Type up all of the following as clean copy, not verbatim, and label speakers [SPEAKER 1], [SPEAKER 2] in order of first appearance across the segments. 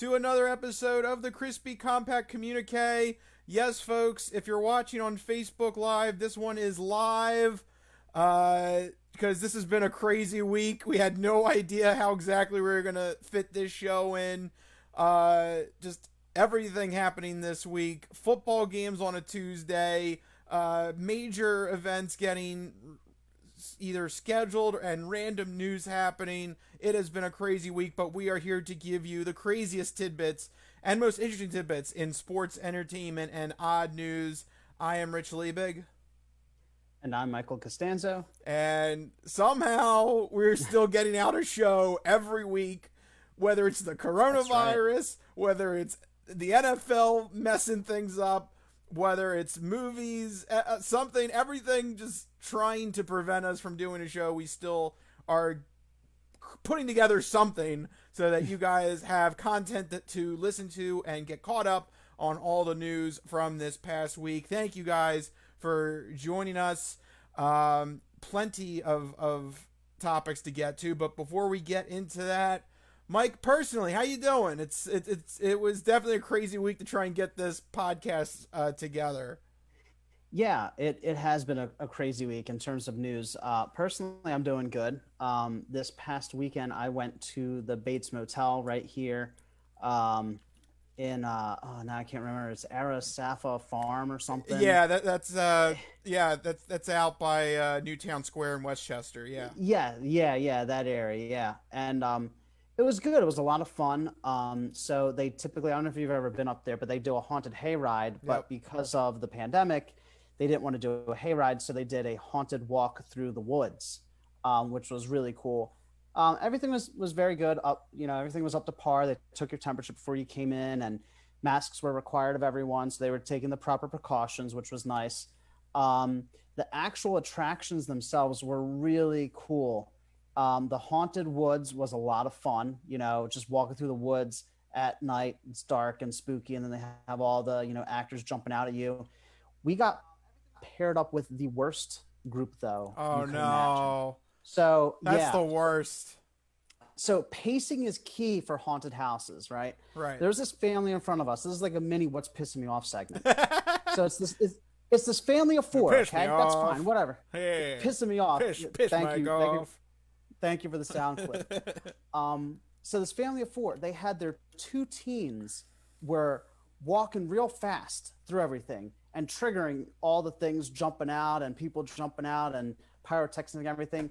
[SPEAKER 1] to another episode of the Crispy Compact Communiqué. Yes, folks, if you're watching on Facebook Live, this one is live because this has been a crazy week. We had no idea how exactly we were going to fit this show in. Just everything happening this week. Football games on a Tuesday. Major events getting either scheduled and random news happening. It has been a crazy week, but we are here to give you the craziest tidbits and most interesting tidbits in sports, entertainment, and odd news. I am Rich Liebig.
[SPEAKER 2] And I'm Michael Costanzo.
[SPEAKER 1] And somehow we're still getting out a show every week, whether it's the coronavirus, whether it's the NFL messing things up, whether it's movies, something, everything just trying to prevent us from doing a show. We still are putting together something so that you guys have content to listen to and get caught up on all the news from this past week. Thank you guys for joining us. Plenty of topics to get to, but before we get into that, Mike, personally, how you doing? It was definitely a crazy week to try and get this podcast together.
[SPEAKER 2] Yeah, it has been a crazy week in terms of news. Personally, I'm doing good. This past weekend, I went to the Bates Motel right here in now I can't remember. It's Arasafa Farm or something.
[SPEAKER 1] Yeah, that's out by Newtown Square in Westchester.
[SPEAKER 2] Yeah, that area. Yeah, and it was good. It was a lot of fun. So they typically, I don't know if you've ever been up there, but they do a haunted hayride. But because of the pandemic, they didn't want to do a hayride, so they did a haunted walk through the woods, which was really cool. Everything was very good. Everything was up to par. They took your temperature before you came in, and masks were required of everyone, so they were taking the proper precautions, which was nice. The actual attractions themselves were really cool. The haunted woods was a lot of fun. Just walking through the woods at night. It's dark and spooky, and then they have all the actors jumping out at you. We got paired up with the worst group, though.
[SPEAKER 1] Oh no!
[SPEAKER 2] Imagine. So
[SPEAKER 1] that's the worst.
[SPEAKER 2] So pacing is key for haunted houses, right?
[SPEAKER 1] Right.
[SPEAKER 2] There's this family in front of us. This is like a mini "What's Pissing Me Off" segment. So it's this family of four. Okay, that's fine. Whatever.
[SPEAKER 1] Hey,
[SPEAKER 2] pissing me off. Thank you for the sound clip. So this family of four, they had their two teens were walking real fast through everything and triggering all the things jumping out and people jumping out and pyrotechnics and everything.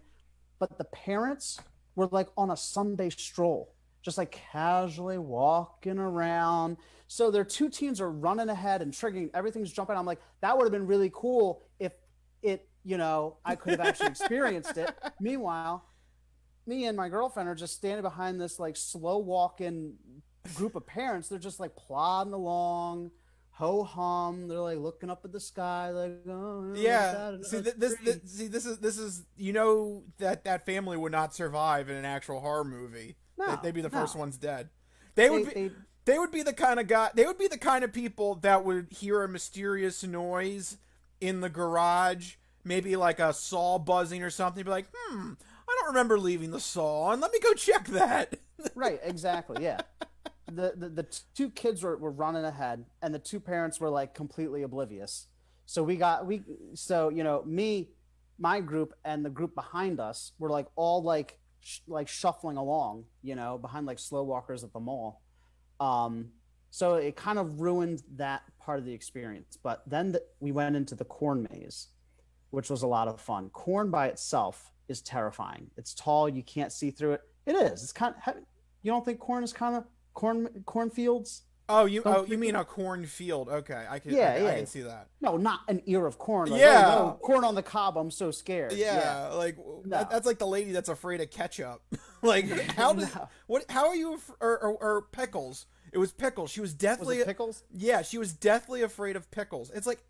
[SPEAKER 2] But the parents were like on a Sunday stroll, just like casually walking around. So their two teens are running ahead and triggering, everything's jumping. I'm like, that would have been really cool if I could have actually experienced it. Meanwhile, me and my girlfriend are just standing behind this like slow walking group of parents. They're just like plodding along, ho hum. They're like looking up at the sky, like, oh
[SPEAKER 1] yeah. This is that family would not survive in an actual horror movie.
[SPEAKER 2] No,
[SPEAKER 1] they'd be the first ones dead. They would be the kind of guy. They would be the kind of people that would hear a mysterious noise in the garage, maybe like a saw buzzing or something. Be like, I don't remember leaving the saw, and let me go check that.
[SPEAKER 2] Right, exactly, yeah. The two kids were running ahead, and the two parents were like completely oblivious. So my group and the group behind us were like all like shuffling along, behind like slow walkers at the mall. So it kind of ruined that part of the experience. But then we went into the corn maze, which was a lot of fun. Corn by itself is terrifying. It's tall, you can't see through it. It is. It's kind of. You don't think corn is kind of cornfields?
[SPEAKER 1] Oh, you mean a cornfield? Okay, I can see that.
[SPEAKER 2] No, not an ear of corn. Like,
[SPEAKER 1] yeah,
[SPEAKER 2] oh, no, corn on the cob. I'm so scared.
[SPEAKER 1] Yeah. Like that's like the lady that's afraid of ketchup. Like how are you or pickles? It was pickles. She was deathly
[SPEAKER 2] Was it pickles.
[SPEAKER 1] Yeah, she was deathly afraid of pickles. It's like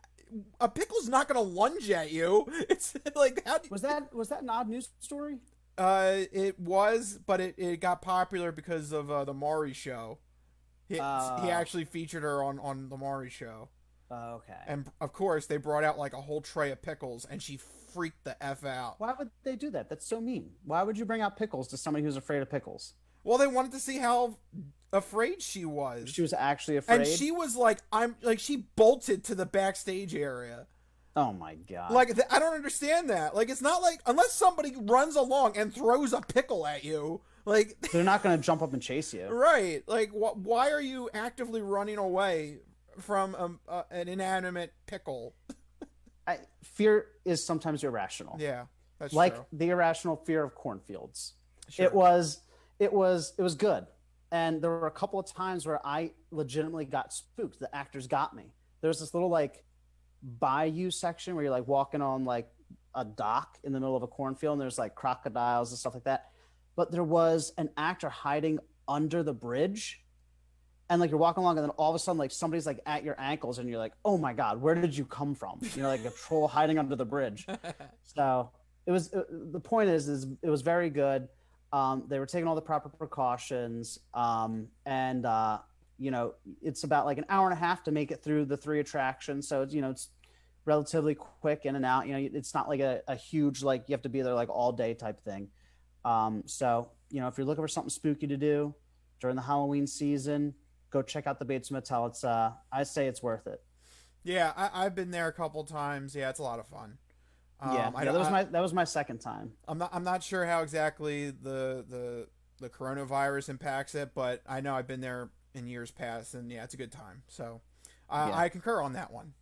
[SPEAKER 1] a pickle's not gonna lunge at you. It's like
[SPEAKER 2] was that an odd news story?
[SPEAKER 1] It was, but it got popular because of the Maury show. He actually featured her on the Maury show.
[SPEAKER 2] Okay.
[SPEAKER 1] And of course, they brought out like a whole tray of pickles, and she freaked the F out.
[SPEAKER 2] Why would they do that? That's so mean. Why would you bring out pickles to somebody who's afraid of pickles?
[SPEAKER 1] Well, they wanted to see how afraid she
[SPEAKER 2] She
[SPEAKER 1] was.
[SPEAKER 2] was actually
[SPEAKER 1] And
[SPEAKER 2] afraid.
[SPEAKER 1] she was like, I'm like, she bolted to the backstage area.
[SPEAKER 2] Oh my god.
[SPEAKER 1] Like, I don't understand that. Like, it's not like, unless somebody runs along and throws a pickle at you, like,
[SPEAKER 2] They're not going to jump up and chase you.
[SPEAKER 1] right. Like, why are you actively running away from an inanimate pickle?
[SPEAKER 2] Fear is sometimes irrational.
[SPEAKER 1] Yeah, that's
[SPEAKER 2] Like
[SPEAKER 1] true.
[SPEAKER 2] the irrational fear of cornfields. It
[SPEAKER 1] Sure.
[SPEAKER 2] was it was good. And there were a couple of times where I legitimately got spooked. The actors got me. There's this little like bayou section where you're like walking on like a dock in the middle of a cornfield and there's like crocodiles and stuff like that. But there was an actor hiding under the bridge, and like you're walking along and then all of a sudden like somebody's like at your ankles and you're like, oh my god, where did you come from? Like a troll hiding under the bridge. So the point is it was very good. They were taking all the proper precautions, and it's about like an hour and a half to make it through the 3 attractions, so it's relatively quick in and out. It's not like a huge, like you have to be there like all day type thing. So if you're looking for something spooky to do during the Halloween season, go check out the Bates Motel. It's I say it's worth it.
[SPEAKER 1] Yeah, I've been there a couple times. Yeah, it's a lot of fun.
[SPEAKER 2] That was my second time.
[SPEAKER 1] I'm not sure how exactly the coronavirus impacts it, but I know I've been there in years past, and yeah, it's a good time. So
[SPEAKER 2] Yeah.
[SPEAKER 1] I concur on that one.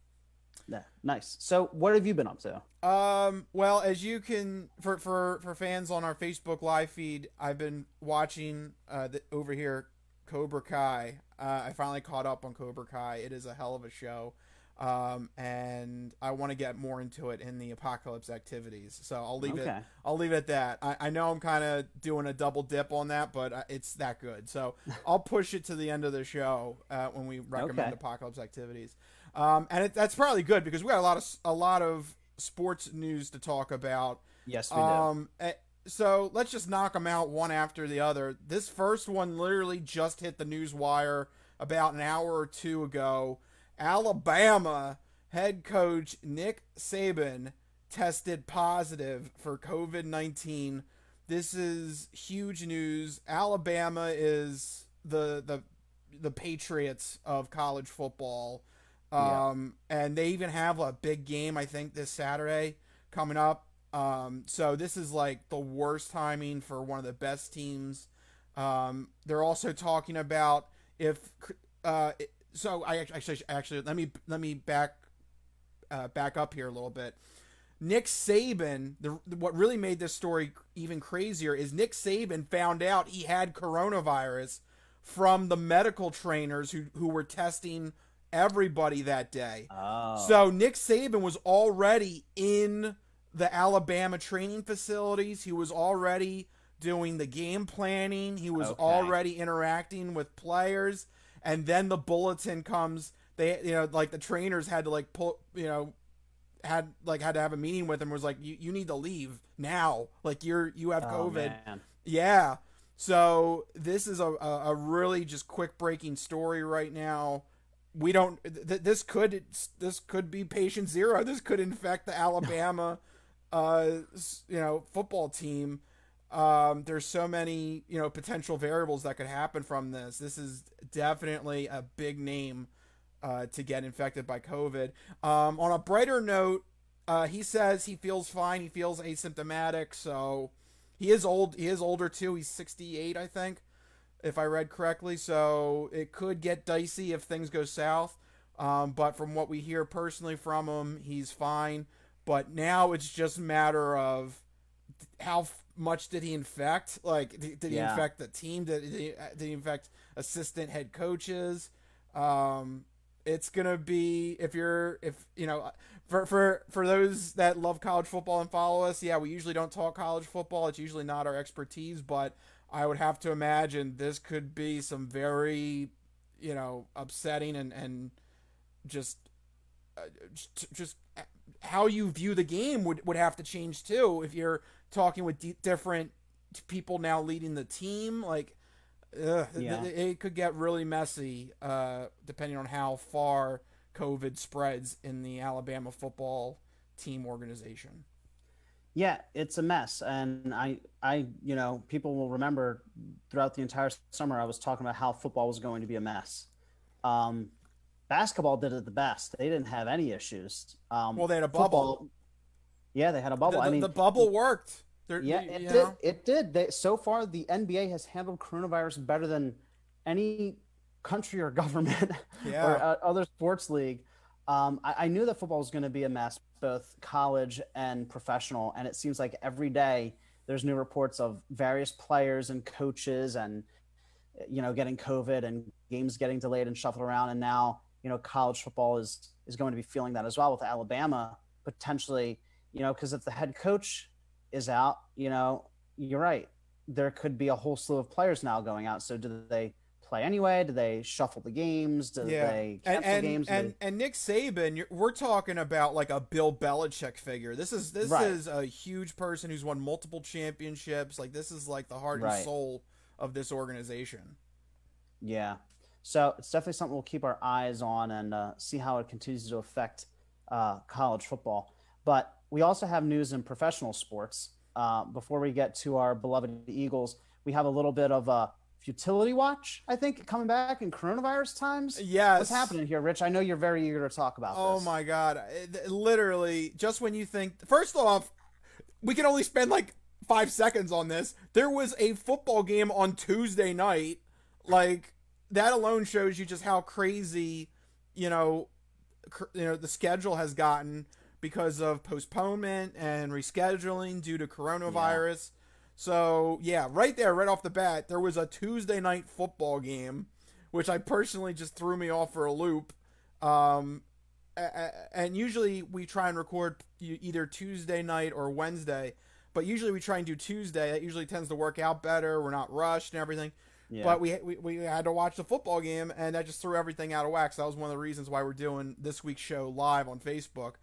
[SPEAKER 2] Yeah, nice. So what have you been up to?
[SPEAKER 1] Well, as you can, for fans on our Facebook live feed, I've been watching over here Cobra Kai. I finally caught up on Cobra Kai. It is a hell of a show. And I want to get more into it in the apocalypse activities. So I'll leave it.
[SPEAKER 2] Okay.
[SPEAKER 1] I'll leave it at that. I know I'm kind of doing a double dip on that, but it's that good. So I'll push it to the end of the show when we recommend
[SPEAKER 2] Okay.
[SPEAKER 1] apocalypse activities. And that's probably good because we got a lot of sports news to talk about.
[SPEAKER 2] Yes, we do.
[SPEAKER 1] So let's just knock them out one after the other. This first one literally just hit the news wire about an hour or two ago. Alabama head coach Nick Saban tested positive for COVID-19. This is huge news. Alabama is the Patriots of college football.
[SPEAKER 2] Yeah.
[SPEAKER 1] And they even have a big game, I think, this Saturday coming up. So this is like the worst timing for one of the best teams. They're also talking about if so I actually let me back up here a little bit. Nick Saban, what really made this story even crazier is Nick Saban found out he had coronavirus from the medical trainers who were testing everybody that day.
[SPEAKER 2] Oh.
[SPEAKER 1] So Nick Saban was already in the Alabama training facilities. He was already doing the game planning. He was
[SPEAKER 2] Okay.
[SPEAKER 1] already interacting with players. And then the bulletin comes. They, like the trainers had to like pull, had to have a meeting with him. Was like, you need to leave now. Like you have
[SPEAKER 2] Oh,
[SPEAKER 1] COVID.
[SPEAKER 2] man.
[SPEAKER 1] Yeah. So this is a really just quick breaking story right now. We don't. This could be patient zero. This could infect the Alabama, football team. There's so many potential variables that could happen from this. This is definitely a big name to get infected by COVID. On a brighter note, he says he feels fine. He feels asymptomatic. So he is old. He is older too. He's 68, I think, if I read correctly. So it could get dicey if things go south. But from what we hear personally from him, he's fine. But now it's just a matter of how much did he infect? Like, did he infect the team? Did he infect assistant head coaches? It's gonna be for those that love college football and follow us. Yeah, we usually don't talk college football. It's usually not our expertise, but I would have to imagine this could be some very, upsetting and just how you view the game would have to change too if you're talking with different people now leading the team. Like, it could get really messy depending on how far COVID spreads in the Alabama football team organization.
[SPEAKER 2] Yeah, it's a mess, and people will remember throughout the entire summer I was talking about how football was going to be a mess. Um, Basketball did it the best; they didn't have any issues.
[SPEAKER 1] Well, they had a bubble.
[SPEAKER 2] Football, yeah, they had a
[SPEAKER 1] The
[SPEAKER 2] bubble. I
[SPEAKER 1] the,
[SPEAKER 2] mean,
[SPEAKER 1] the bubble worked. There,
[SPEAKER 2] yeah, it
[SPEAKER 1] you
[SPEAKER 2] did.
[SPEAKER 1] know.
[SPEAKER 2] It did. So far, the NBA has handled coronavirus better than any country or government or
[SPEAKER 1] Yeah.
[SPEAKER 2] other sports league. I knew that football was going to be a mess, both college and professional, and it seems like every day there's new reports of various players and coaches and getting COVID and games getting delayed and shuffled around, and now college football is going to be feeling that as well with Alabama potentially, because if the head coach is out, you're right. There could be a whole slew of players now going out. So do they play anyway? Do they shuffle the games? Do
[SPEAKER 1] Yeah,
[SPEAKER 2] they
[SPEAKER 1] and
[SPEAKER 2] cancel
[SPEAKER 1] and
[SPEAKER 2] games?
[SPEAKER 1] and and Nick Saban, we're talking about like a Bill Belichick figure. This
[SPEAKER 2] Right,
[SPEAKER 1] is a huge person who's won multiple championships. Like this is like the heart and
[SPEAKER 2] right.
[SPEAKER 1] soul of this organization.
[SPEAKER 2] Yeah. So it's definitely something we'll keep our eyes on and see how it continues to affect college football. But we also have news in professional sports. Before we get to our beloved Eagles, we have a little bit of a futility watch, I think, coming back in coronavirus times. What's
[SPEAKER 1] Yes.
[SPEAKER 2] happening here, Rich? I know you're very eager to talk about
[SPEAKER 1] Oh
[SPEAKER 2] this.
[SPEAKER 1] my God! Literally, just when you think, first off, we can only spend like 5 seconds on this. There was a football game on Tuesday night. Like that alone shows you just how crazy, you know, the schedule has gotten because of postponement and rescheduling due to
[SPEAKER 2] Yeah.
[SPEAKER 1] coronavirus. So yeah, right there, right off the bat, there was a Tuesday night football game, which I personally just threw me off for a loop. Um, and usually we try and record either Tuesday night or Wednesday, but usually we try and do Tuesday. That usually tends to work out better. We're not rushed and everything.
[SPEAKER 2] Yeah.
[SPEAKER 1] But we had to watch the football game, and that just threw everything out of whack. So that was one of the reasons why we're doing this week's show live on Facebook.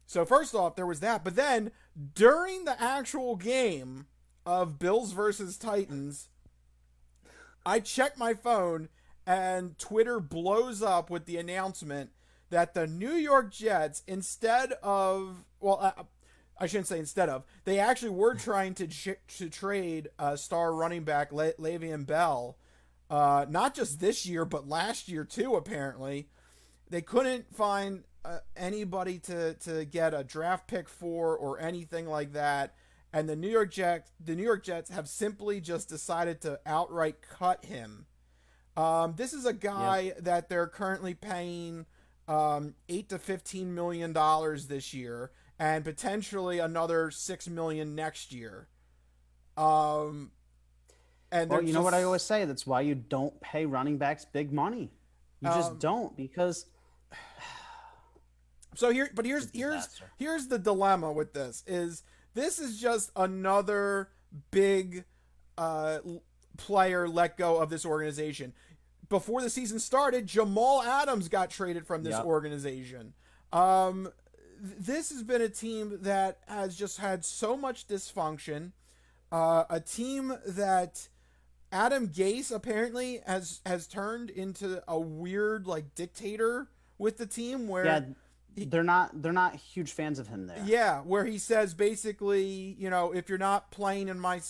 [SPEAKER 1] So first off, there was that. But then during the actual game of Bills versus Titans, I checked my phone, and Twitter blows up with the announcement that the New York Jets, instead of, well, I shouldn't say instead of, they actually were trying to trade star running back Le'Veon Bell, not just this year but last year too. Apparently, they couldn't find anybody to get a draft pick for or anything like that. And the New York Jets have simply just decided to outright cut him. This is a
[SPEAKER 2] Yep.
[SPEAKER 1] guy that they're currently paying $8 to $15 million this year, and potentially another $6 million next year. Um, and
[SPEAKER 2] Well,
[SPEAKER 1] they're
[SPEAKER 2] you know what I
[SPEAKER 1] just
[SPEAKER 2] always say? That's why you don't pay running backs big money. You just
[SPEAKER 1] um,
[SPEAKER 2] don't because
[SPEAKER 1] so here, but
[SPEAKER 2] it's a disaster.
[SPEAKER 1] here's the dilemma with this is just another big uh, player let go of this organization. Before the season started, Jamal Adams got traded from this
[SPEAKER 2] Yep.
[SPEAKER 1] organization. Um, this has been a team that has just had so much dysfunction. A team that Adam Gase apparently has turned into a weird like dictator with the team
[SPEAKER 2] Yeah,
[SPEAKER 1] where
[SPEAKER 2] they're not huge fans of him there.
[SPEAKER 1] yeah, where he says basically, if you're not playing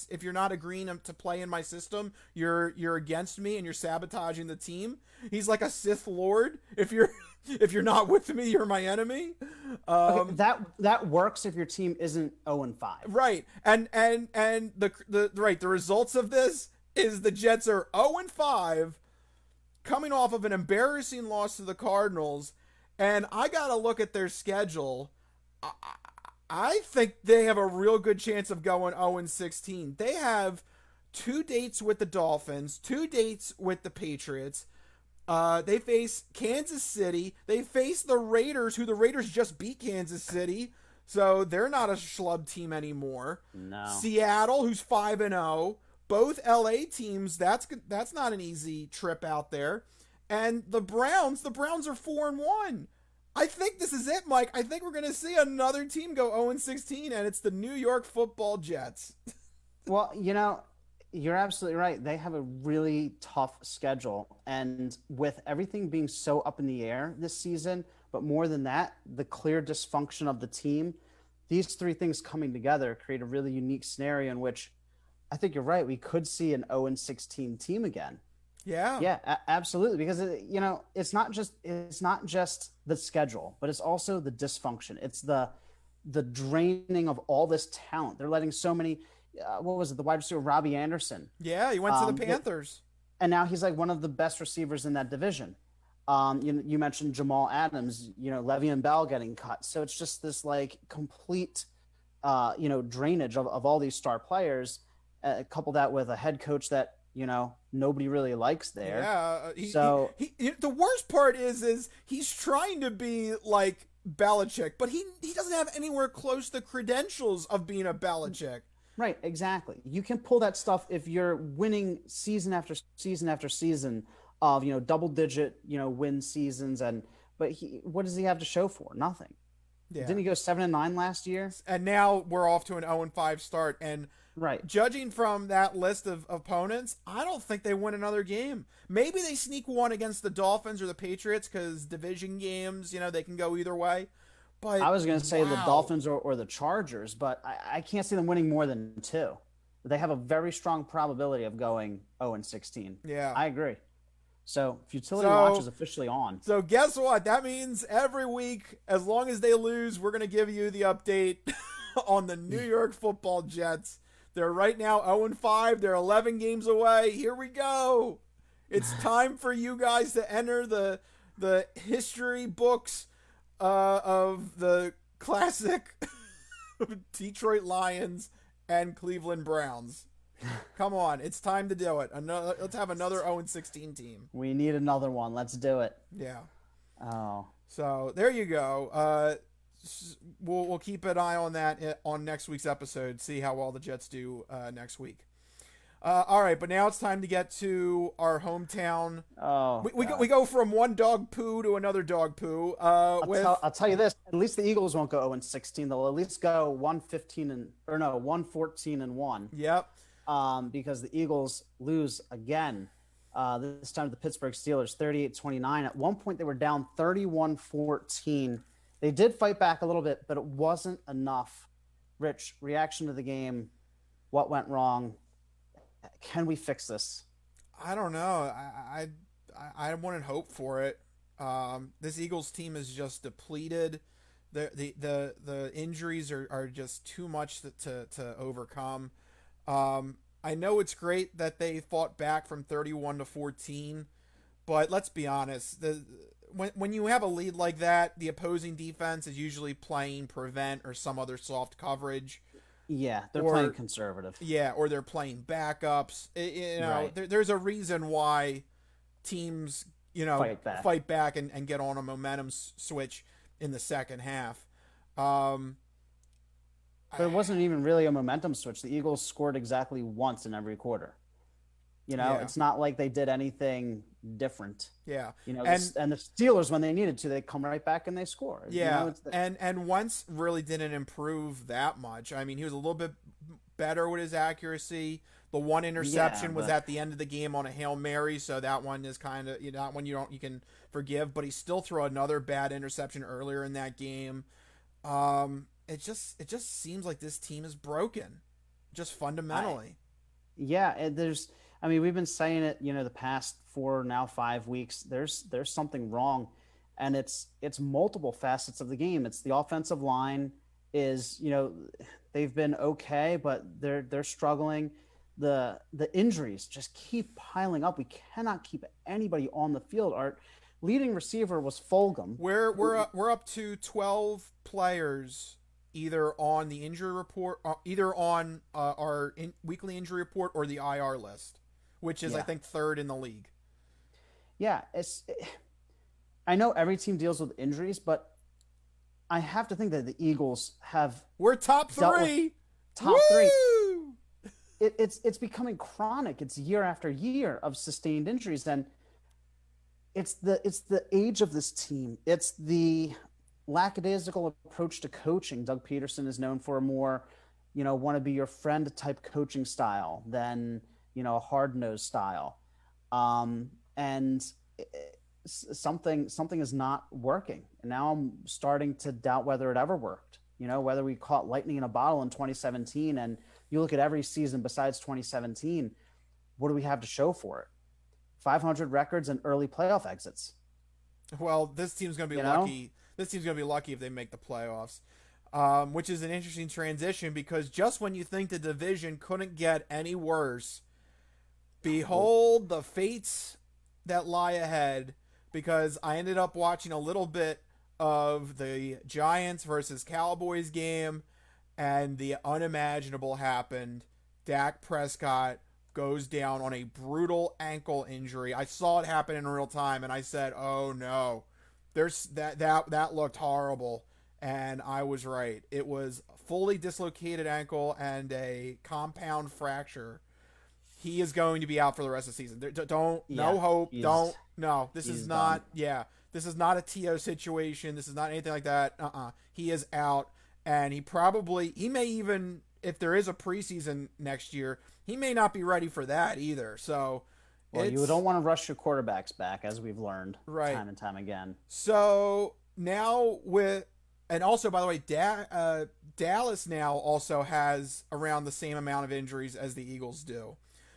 [SPEAKER 1] if you're not agreeing to play in my system, you're against me and you're sabotaging the team. He's like a Sith Lord. If you're if you're not with me, you're my enemy.
[SPEAKER 2] Okay,
[SPEAKER 1] Um,
[SPEAKER 2] that works if your team isn't 0-5.
[SPEAKER 1] right, and the results of this is the Jets are 0-5, coming off of an embarrassing loss to the Cardinals, and I gotta look at their schedule. I think they have a real good chance of going 0-16. They have 2 dates with the Dolphins, 2 dates with the Patriots. They face Kansas City. They face the Raiders, who the Raiders just beat Kansas City, so they're not a schlub team anymore.
[SPEAKER 2] No.
[SPEAKER 1] Seattle, who's 5-0. Both LA teams. That's not an easy trip out there. And the Browns are 4-1. I think this is it, Mike. I think we're going to see another team go 0-16, and it's the New York Football Jets.
[SPEAKER 2] Well, you're absolutely right. They have a really tough schedule. And with everything being so up in the air this season, but more than that, the clear dysfunction of the team, these three things coming together create a really unique scenario in which I think you're right. We could see an 0-16 team again.
[SPEAKER 1] Yeah.
[SPEAKER 2] Yeah, absolutely. Because it's not just the schedule, but it's also the dysfunction. It's the draining of all this talent. They're letting so many. What was it? The wide receiver Robbie Anderson.
[SPEAKER 1] Yeah, he went to the Panthers.
[SPEAKER 2] And now he's like one of the best receivers in that division. You mentioned Jamal Adams. Le'Veon Bell getting cut. So it's just this like complete, drainage of all these star players. Couple that with a head coach that nobody really likes there.
[SPEAKER 1] Yeah. The worst part is he's trying to be like Belichick, but he doesn't have anywhere close the credentials of being a Belichick.
[SPEAKER 2] Right, exactly. You can pull that stuff if you're winning season after season after season of double digit win seasons, but what does he have to show for? Nothing.
[SPEAKER 1] Yeah.
[SPEAKER 2] Didn't he go 7-9 last year?
[SPEAKER 1] And now we're off to an 0-5 start. And
[SPEAKER 2] right,
[SPEAKER 1] judging from that list of opponents, I don't think they win another game. Maybe they sneak one against the Dolphins or the Patriots because division games, they can go either way. But
[SPEAKER 2] I was going to say the Dolphins or the Chargers, but I can't see them winning more than 2. They have a very strong probability of going 0-16.
[SPEAKER 1] Yeah.
[SPEAKER 2] I agree. So Futility Watch is officially on.
[SPEAKER 1] So guess what? That means every week, as long as they lose, we're going to give you the update on the New York Football Jets. They're right now 0-5. They're 11 games away. Here we go. It's time for you guys to enter the history books of the classic Detroit Lions and Cleveland Browns. Come on, it's time to do it. Let's have another 0-16 team.
[SPEAKER 2] We need another one. Let's do it.
[SPEAKER 1] Yeah.
[SPEAKER 2] Oh.
[SPEAKER 1] So there you go. We'll keep an eye on that on next week's episode. See how well the Jets do next week. All right, but now it's time to get to our hometown.
[SPEAKER 2] Oh,
[SPEAKER 1] we go from one dog poo to another dog poo.
[SPEAKER 2] I'll tell you this: at least the Eagles won't go 0-16. They'll at least go 1-14-1.
[SPEAKER 1] Yep.
[SPEAKER 2] Because the Eagles lose again. This time to the Pittsburgh Steelers, 38-29. At one point, they were down 31-14. They did fight back a little bit, but it wasn't enough. Rich, reaction to the game. What went wrong? Can we fix this?
[SPEAKER 1] I don't know. I wanted hope for it. This Eagles team is just depleted. The injuries are just too much to overcome. I know it's great that they fought back from 31-14, but let's be honest. When you have a lead like that, the opposing defense is usually playing prevent or some other soft coverage.
[SPEAKER 2] Yeah, they're playing conservative.
[SPEAKER 1] Yeah, or they're playing backups.
[SPEAKER 2] Right.
[SPEAKER 1] There's a reason why teams, fight back and get on a momentum switch in the second half.
[SPEAKER 2] But it wasn't even really a momentum switch. The Eagles scored exactly once in every quarter. It's not like they did anything different.
[SPEAKER 1] Yeah.
[SPEAKER 2] And the Steelers, when they needed to, they come right back and they score.
[SPEAKER 1] Yeah. And Wentz really didn't improve that much. I mean, he was a little bit better with his accuracy. The one interception was at the end of the game on a Hail Mary, so that one is kind of, that one you can forgive, but he still threw another bad interception earlier in that game. It just seems like this team is broken, just fundamentally.
[SPEAKER 2] We've been saying it, the past 4, now 5 weeks. There's something wrong, and it's multiple facets of the game. It's the offensive line is, they've been okay, but they're struggling. The injuries just keep piling up. We cannot keep anybody on the field. Our leading receiver was Fulgham.
[SPEAKER 1] We're up to 12 players either on the injury report, either on our weekly injury report or the IR list, which is, I think, third in the league.
[SPEAKER 2] Yeah, I know every team deals with injuries, but I have to think that the Eagles have.
[SPEAKER 1] We're top 3.
[SPEAKER 2] Top Woo! 3. It's becoming chronic. It's year after year of sustained injuries, and it's the age of this team. It's the lackadaisical approach to coaching. Doug Peterson is known for a more, want to be your friend type coaching style than, a hard-nosed style. And something is not working. And now I'm starting to doubt whether it ever worked. Whether we caught lightning in a bottle in 2017 and you look at every season besides 2017, what do we have to show for it? 500 records and early playoff exits.
[SPEAKER 1] Well, this team's going to be lucky. This team's going to be lucky if they make the playoffs, which is an interesting transition because just when you think the division couldn't get any worse, behold the fates that lie ahead, because I ended up watching a little bit of the Giants versus Cowboys game, and the unimaginable happened. Dak Prescott goes down on a brutal ankle injury. I saw it happen in real time, and I said, "Oh no, there's that looked horrible." And I was right. It was a fully dislocated ankle and a compound fracture. He is going to be out for the rest of the season. No hope. This is not. Done. Yeah, this is not a TO situation. This is not anything like that. He is out, and he may even, if there is a preseason next year, he may not be ready for that either. So,
[SPEAKER 2] you don't want to rush your quarterbacks back, as we've learned time and time again.
[SPEAKER 1] So now and also, by the way, Dallas now also has around the same amount of injuries as the Eagles do.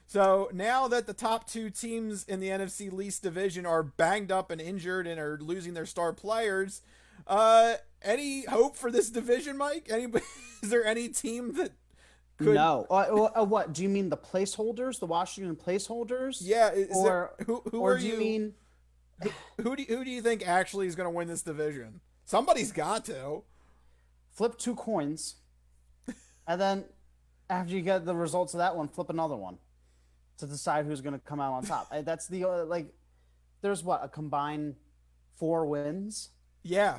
[SPEAKER 1] So now that the top two teams in the NFC least division are banged up and injured and are losing their star players, any hope for this division, Mike? Is there any team that could...
[SPEAKER 2] No. What do you mean? The placeholders, the Washington placeholders?
[SPEAKER 1] Yeah.
[SPEAKER 2] Who are you? Mean
[SPEAKER 1] who do you think actually is going to win this division? Somebody's got to
[SPEAKER 2] flip two coins, and then after you get the results of that one, flip another one to decide who's going to come out on top. That's there's a combined 4 wins.
[SPEAKER 1] Yeah.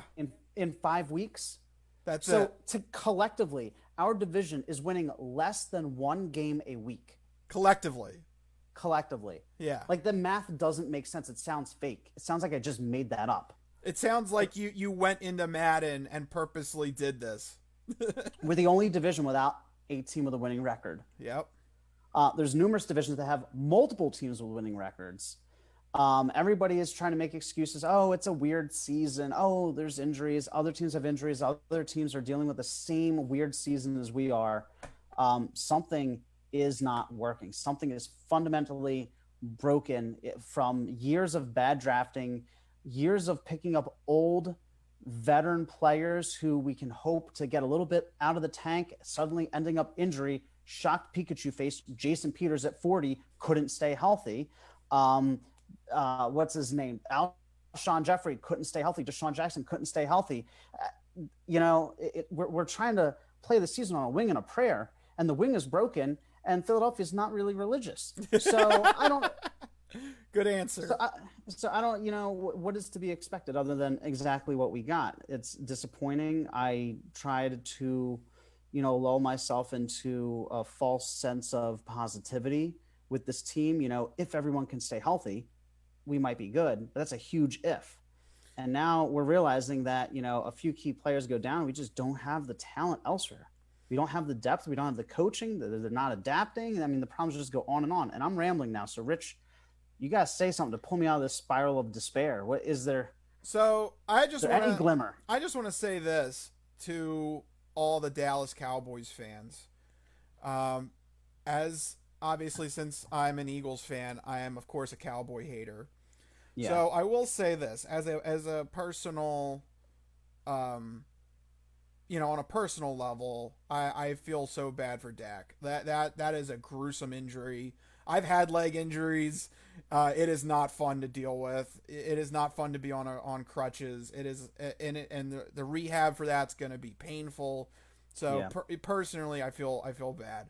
[SPEAKER 2] In 5 weeks.
[SPEAKER 1] So
[SPEAKER 2] collectively, our division is winning less than 1 game a week.
[SPEAKER 1] Collectively.
[SPEAKER 2] Yeah. The math doesn't make sense. It sounds fake. It sounds like I just made that up.
[SPEAKER 1] It sounds like you went into Madden and purposely did this.
[SPEAKER 2] We're the only division without a team with a winning record.
[SPEAKER 1] Yep.
[SPEAKER 2] There's numerous divisions that have multiple teams with winning records. Everybody is trying to make excuses. Oh, it's a weird season. Oh, there's injuries. Other teams have injuries. Other teams are dealing with the same weird season as we are. Something is not working. Something is fundamentally broken from years of bad drafting, years of picking up old veteran players who we can hope to get a little bit out of the tank, suddenly ending up injury. Shocked Pikachu face Jason Peters at 40 couldn't stay healthy. What's his name? Alshon Jeffrey couldn't stay healthy. Deshaun Jackson couldn't stay healthy. We're trying to play the season on a wing and a prayer, and the wing is broken, and Philadelphia's not really religious. So I don't.
[SPEAKER 1] Good answer.
[SPEAKER 2] So I don't. What is to be expected other than exactly what we got? It's disappointing. I tried to lull myself into a false sense of positivity with this team. If everyone can stay healthy, we might be good, but that's a huge if. And now we're realizing that, a few key players go down. We just don't have the talent elsewhere. We don't have the depth. We don't have the coaching. They're not adapting. I mean, the problems just go on. And I'm rambling now. So Rich, you got to say something to pull me out of this spiral of despair. What is there?
[SPEAKER 1] So
[SPEAKER 2] any glimmer?
[SPEAKER 1] I just want to say this to all the Dallas Cowboys fans. As obviously, since I'm an Eagles fan, I am of course a Cowboy hater. Yeah. So I will say this as a personal, on a personal level, I feel so bad for Dak. That is a gruesome injury. I've had leg injuries. It is not fun to deal with. It is not fun to be on crutches. It is, and the rehab for that's going to be painful. So personally, I feel bad.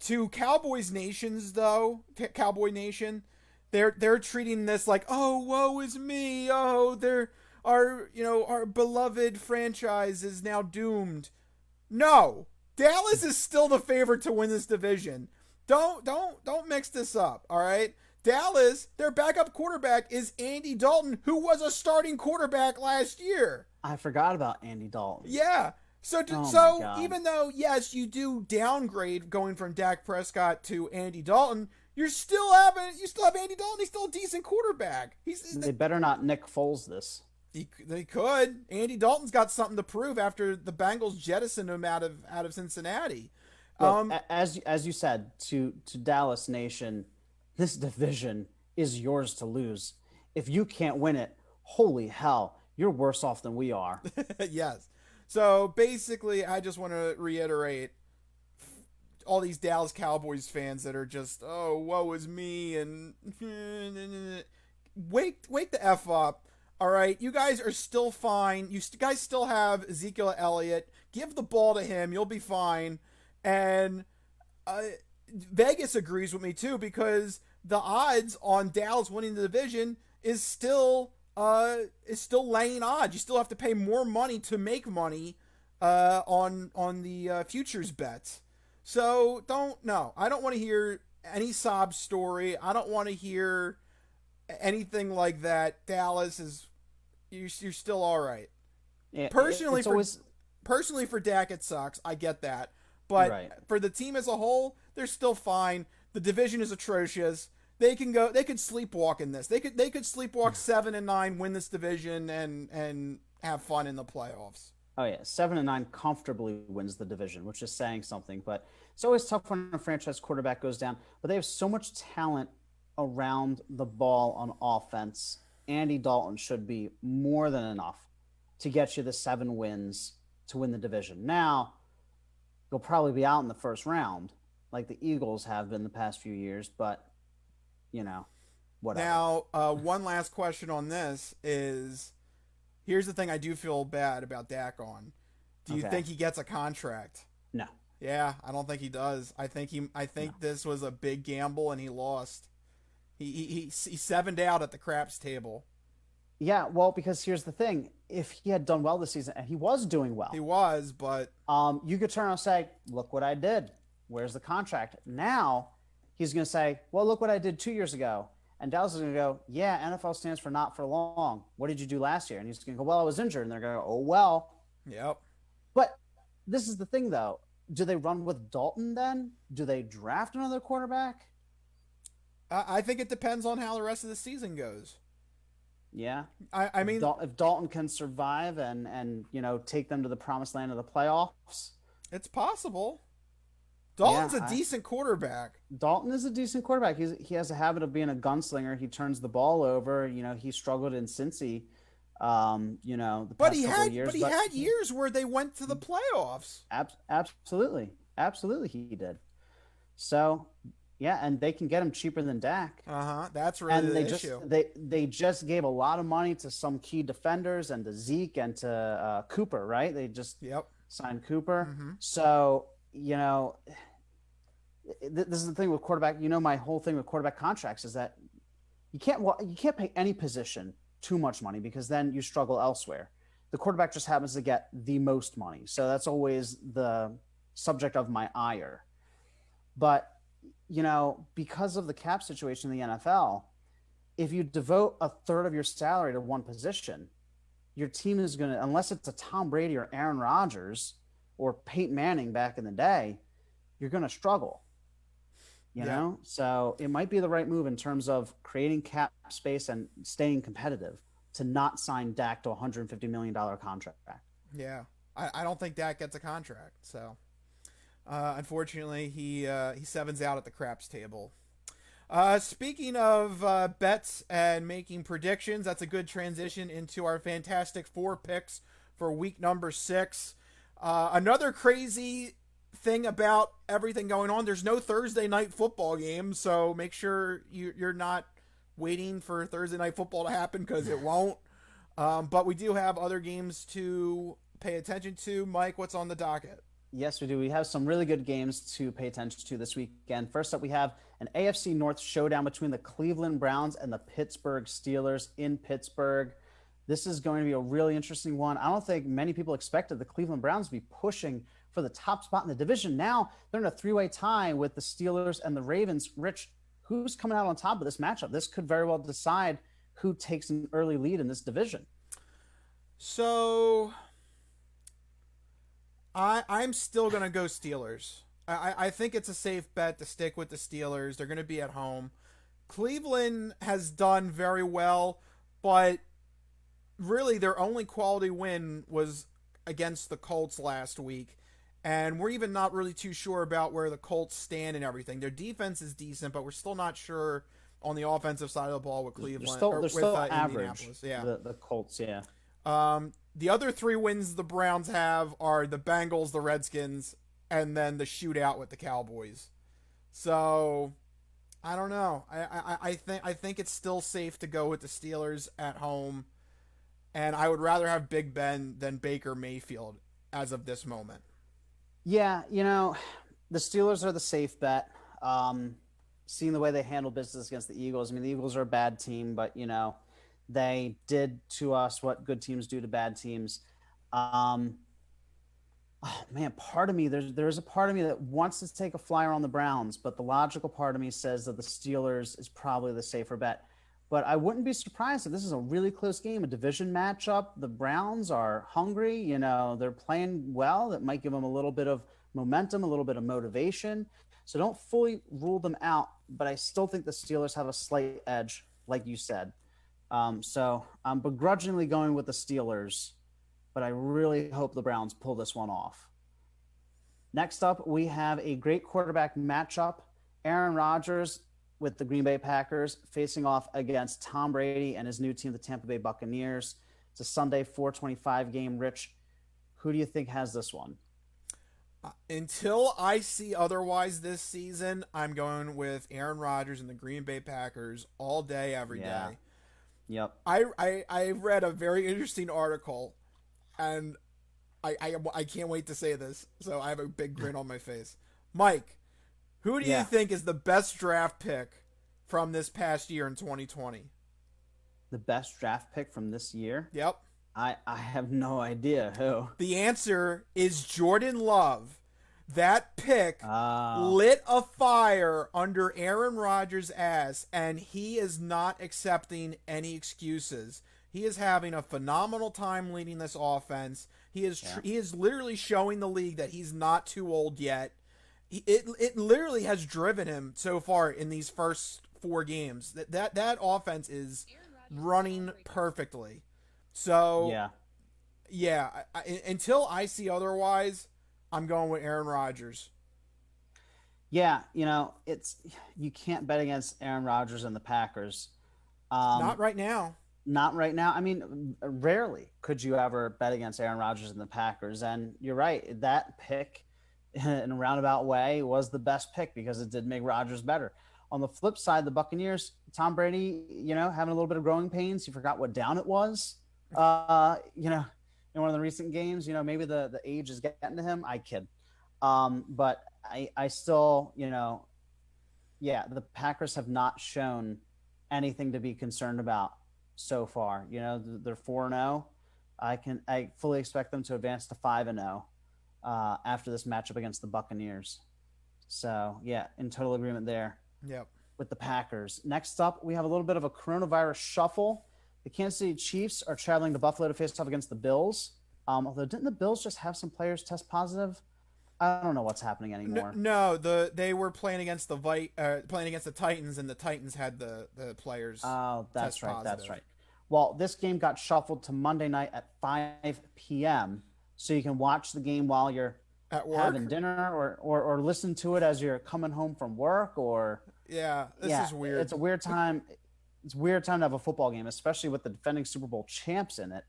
[SPEAKER 1] To Cowboys Nations though, Cowboy Nation, they're treating this like, oh, woe is me. Oh, our beloved franchise is now doomed. No, Dallas is still the favorite to win this division. Don't mix this up. All right. Dallas, their backup quarterback is Andy Dalton, who was a starting quarterback last year.
[SPEAKER 2] I forgot about Andy Dalton.
[SPEAKER 1] Yeah. So even though, yes, you do downgrade going from Dak Prescott to Andy Dalton, you still have Andy Dalton. He's still a decent quarterback.
[SPEAKER 2] They better not Nick Foles this.
[SPEAKER 1] They could. Andy Dalton's got something to prove after the Bengals jettisoned him out of Cincinnati.
[SPEAKER 2] Look, as you said to Dallas Nation, this division is yours to lose. If you can't win it, holy hell, you're worse off than we are.
[SPEAKER 1] Yes. So basically, I just want to reiterate all these Dallas Cowboys fans that are just, oh, woe is me, and wake the F up. All right, you guys are still fine. You guys still have Ezekiel Elliott. Give the ball to him. You'll be fine. And Vegas agrees with me too, because the odds on Dallas winning the division is still laying odds. You still have to pay more money to make money on the futures bets. So I don't want to hear any sob story. I don't want to hear anything like that. Dallas is you're still all right.
[SPEAKER 2] Yeah,
[SPEAKER 1] Personally for Dak it sucks. I get that. But
[SPEAKER 2] right.
[SPEAKER 1] For the team as a whole, they're still fine. The division is atrocious. They could sleepwalk in this. They could sleepwalk 7-9, win this division and have fun in the playoffs.
[SPEAKER 2] Oh yeah, 7-9 comfortably wins the division, which is saying something. But it's always tough when a franchise quarterback goes down. But they have so much talent around the ball on offense. Andy Dalton should be more than enough to get you the 7 wins to win the division. Now, they'll probably be out in the first round, like the Eagles have been the past few years. But whatever.
[SPEAKER 1] Now, one last question on this is. Here's the thing I do feel bad about Dak on. Do you think he gets a contract?
[SPEAKER 2] No.
[SPEAKER 1] Yeah, I don't think he does. I think this was a big gamble and he lost. He 7'd out at the craps table.
[SPEAKER 2] Yeah, well, because here's the thing. If he had done well this season, and he was doing well.
[SPEAKER 1] He was, but
[SPEAKER 2] you could turn around and say, look what I did. Where's the contract? Now he's going to say, well, look what I did 2 years ago. And Dallas is going to go, yeah, NFL stands for not for long. What did you do last year? And he's going to go, well, I was injured. And they're going to go, oh, well.
[SPEAKER 1] Yep.
[SPEAKER 2] But this is the thing, though. Do they run with Dalton then? Do they draft another quarterback?
[SPEAKER 1] I think it depends on how the rest of the season goes.
[SPEAKER 2] Yeah.
[SPEAKER 1] I mean,
[SPEAKER 2] if Dalton can survive and take them to the promised land of the playoffs.
[SPEAKER 1] It's possible. Dalton's a decent quarterback.
[SPEAKER 2] Dalton is a decent quarterback. He has a habit of being a gunslinger. He turns the ball over. He struggled in Cincy, the past couple of years.
[SPEAKER 1] But he had years where they went to the playoffs.
[SPEAKER 2] Absolutely. Absolutely he did. So, yeah, and they can get him cheaper than Dak.
[SPEAKER 1] That's really the issue.
[SPEAKER 2] They just gave a lot of money to some key defenders and to Zeke and to Cooper, right? They just signed Cooper.
[SPEAKER 1] Mm-hmm.
[SPEAKER 2] So, this is the thing with quarterback. My whole thing with quarterback contracts is that you can't pay any position too much money because then you struggle elsewhere. The quarterback just happens to get the most money. So that's always the subject of my ire. But, because of the cap situation in the NFL, if you devote a third of your salary to one position, your team is going to, unless it's a Tom Brady or Aaron Rodgers or Peyton Manning back in the day, you're going to struggle. You know? So it might be the right move in terms of creating cap space and staying competitive to not sign Dak to a $150 million contract.
[SPEAKER 1] Yeah. I don't think Dak gets a contract. So, unfortunately, he sevens out at the craps table. Speaking of bets and making predictions, that's a good transition into our Fantastic Four picks for week number 6. Another crazy thing about everything going on, there's no Thursday night football game, so make sure you're not waiting for Thursday night football to happen because it won't. But we do have other games to pay attention to. Mike, what's on the docket?
[SPEAKER 2] Yes, we do. We have some really good games to pay attention to this weekend. First up, we have an AFC North showdown between the Cleveland Browns and the Pittsburgh Steelers in Pittsburgh. This is going to be a really interesting one. I don't think many people expected the Cleveland Browns to be pushing for the top spot in the division. Now they're in a 3-way tie with the Steelers and the Ravens. Rich, who's coming out on top of this matchup? This could very well decide who takes an early lead in this division.
[SPEAKER 1] So I'm still going to go Steelers. I think it's a safe bet to stick with the Steelers. They're going to be at home. Cleveland has done very well, but really their only quality win was against the Colts last week. And we're even not really too sure about where the Colts stand and everything. Their defense is decent, but we're still not sure on the offensive side of the ball with Cleveland or
[SPEAKER 2] They're
[SPEAKER 1] with
[SPEAKER 2] still average.
[SPEAKER 1] Indianapolis. Yeah.
[SPEAKER 2] The Colts, yeah.
[SPEAKER 1] The other three wins the Browns have are the Bengals, the Redskins, and then the shootout with the Cowboys. So I don't know. I think it's still safe to go with the Steelers at home, and I would rather have Big Ben than Baker Mayfield as of this moment.
[SPEAKER 2] Yeah, the Steelers are the safe bet. Seeing the way they handle business against the Eagles, I mean, the Eagles are a bad team, but they did to us what good teams do to bad teams. Oh man, part of me there's a part of me that wants to take a flyer on the Browns, but the logical part of me says that the Steelers is probably the safer bet. But I wouldn't be surprised if this is a really close game, a division matchup. The Browns are hungry, they're playing well. That might give them a little bit of momentum, a little bit of motivation. So don't fully rule them out, but I still think the Steelers have a slight edge, like you said. So I'm begrudgingly going with the Steelers, but I really hope the Browns pull this one off. Next up, we have a great quarterback matchup. Aaron Rodgers with the Green Bay Packers facing off against Tom Brady and his new team, the Tampa Bay Buccaneers. It's a Sunday 4:25 game. Rich, who do you think has this one?
[SPEAKER 1] Until I see otherwise this season, I'm going with Aaron Rodgers and the Green Bay Packers all day, every day.
[SPEAKER 2] Yep.
[SPEAKER 1] I read a very interesting article, and I can't wait to say this, so I have a big grin on my face. Mike, who do you think is the best draft pick from this past year in 2020?
[SPEAKER 2] The best draft pick from this year?
[SPEAKER 1] Yep.
[SPEAKER 2] I have no idea who.
[SPEAKER 1] The answer is Jordan Love. That pick lit a fire under Aaron Rodgers' ass, and he is not accepting any excuses. He is having a phenomenal time leading this offense. He is literally showing the league that he's not too old yet. It literally has driven him so far in these first 4 games. That offense is running perfectly. So until I see otherwise, I'm going with Aaron Rodgers.
[SPEAKER 2] Yeah, you can't bet against Aaron Rodgers and the Packers.
[SPEAKER 1] Not right now.
[SPEAKER 2] Not right now. I mean, rarely could you ever bet against Aaron Rodgers and the Packers. And you're right, that pick in a roundabout way was the best pick because it did make Rodgers better. On the flip side, the Buccaneers, Tom Brady, having a little bit of growing pains. He forgot what down it was. In one of the recent games, maybe the age is getting to him. I kid. But I still, the Packers have not shown anything to be concerned about so far. They're 4-0. I fully expect them to advance to 5-0 after this matchup against the Buccaneers. So yeah, in total agreement there.
[SPEAKER 1] Yep.
[SPEAKER 2] With the Packers. Next up, we have a little bit of a coronavirus shuffle. The Kansas City Chiefs are traveling to Buffalo to face off against the Bills. Although didn't the Bills just have some players test positive? I don't know what's happening anymore.
[SPEAKER 1] No, they were playing against the Titans, and the Titans had the players.
[SPEAKER 2] Oh, that's
[SPEAKER 1] test
[SPEAKER 2] right.
[SPEAKER 1] positive.
[SPEAKER 2] That's right. Well, this game got shuffled to Monday night at 5 p.m. so you can watch the game while you're
[SPEAKER 1] at work,
[SPEAKER 2] having dinner, or listen to it as you're coming home from work, or
[SPEAKER 1] this is weird.
[SPEAKER 2] It's a weird time. It's a weird time to have a football game, especially with the defending Super Bowl champs in it.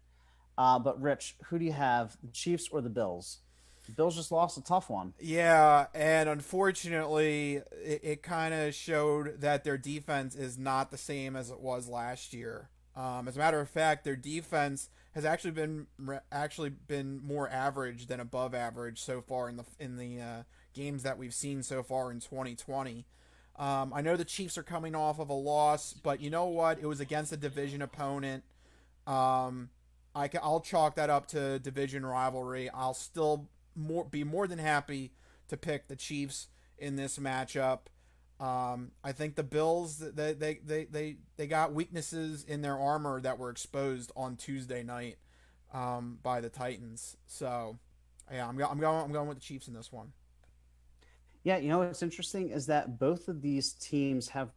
[SPEAKER 2] But Rich, who do you have, the Chiefs or the Bills? The Bills just lost a tough one.
[SPEAKER 1] Yeah, and unfortunately, it kind of showed that their defense is not the same as it was last year. As a matter of fact, their defense has actually been more average than above average so far in the games that we've seen so far in 2020. I know the Chiefs are coming off of a loss, but you know what? It was against a division opponent. I'll chalk that up to division rivalry. I'll still be more than happy to pick the Chiefs in this matchup. I think the Bills, they got weaknesses in their armor that were exposed on Tuesday night by the Titans. So yeah, I'm going with the Chiefs in this one.
[SPEAKER 2] Yeah, what's interesting is that both of these teams have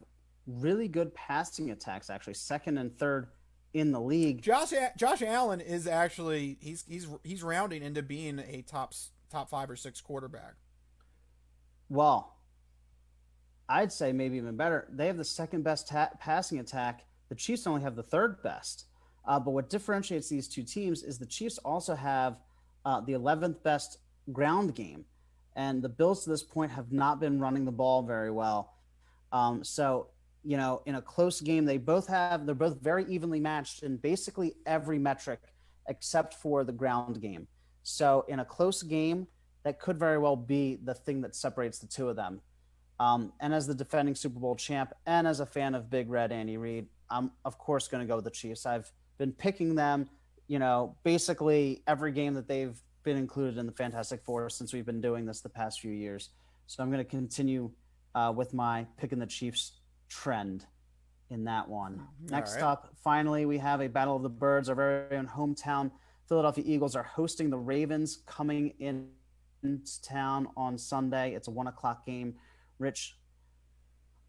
[SPEAKER 2] really good passing attacks, actually second and third in the league.
[SPEAKER 1] Josh Allen is actually he's rounding into being a top 5 or 6 quarterback.
[SPEAKER 2] Well, I'd say maybe even better. They have the second best passing attack. The Chiefs only have the third best. But what differentiates these two teams is the Chiefs also have the 11th best ground game. And the Bills to this point have not been running the ball very well. So, in a close game, they're both very evenly matched in basically every metric except for the ground game. So in a close game, that could very well be the thing that separates the two of them. And as the defending Super Bowl champ and as a fan of Big Red Andy Reid, I'm of course going to go with the Chiefs. I've been picking them, basically every game that they've been included in the Fantastic Four since we've been doing this the past few years. So I'm going to continue with my picking the Chiefs trend in that one. Next up, finally, we have a Battle of the Birds. Our very own hometown Philadelphia Eagles are hosting the Ravens coming into town on Sunday. It's a 1:00 game. Rich,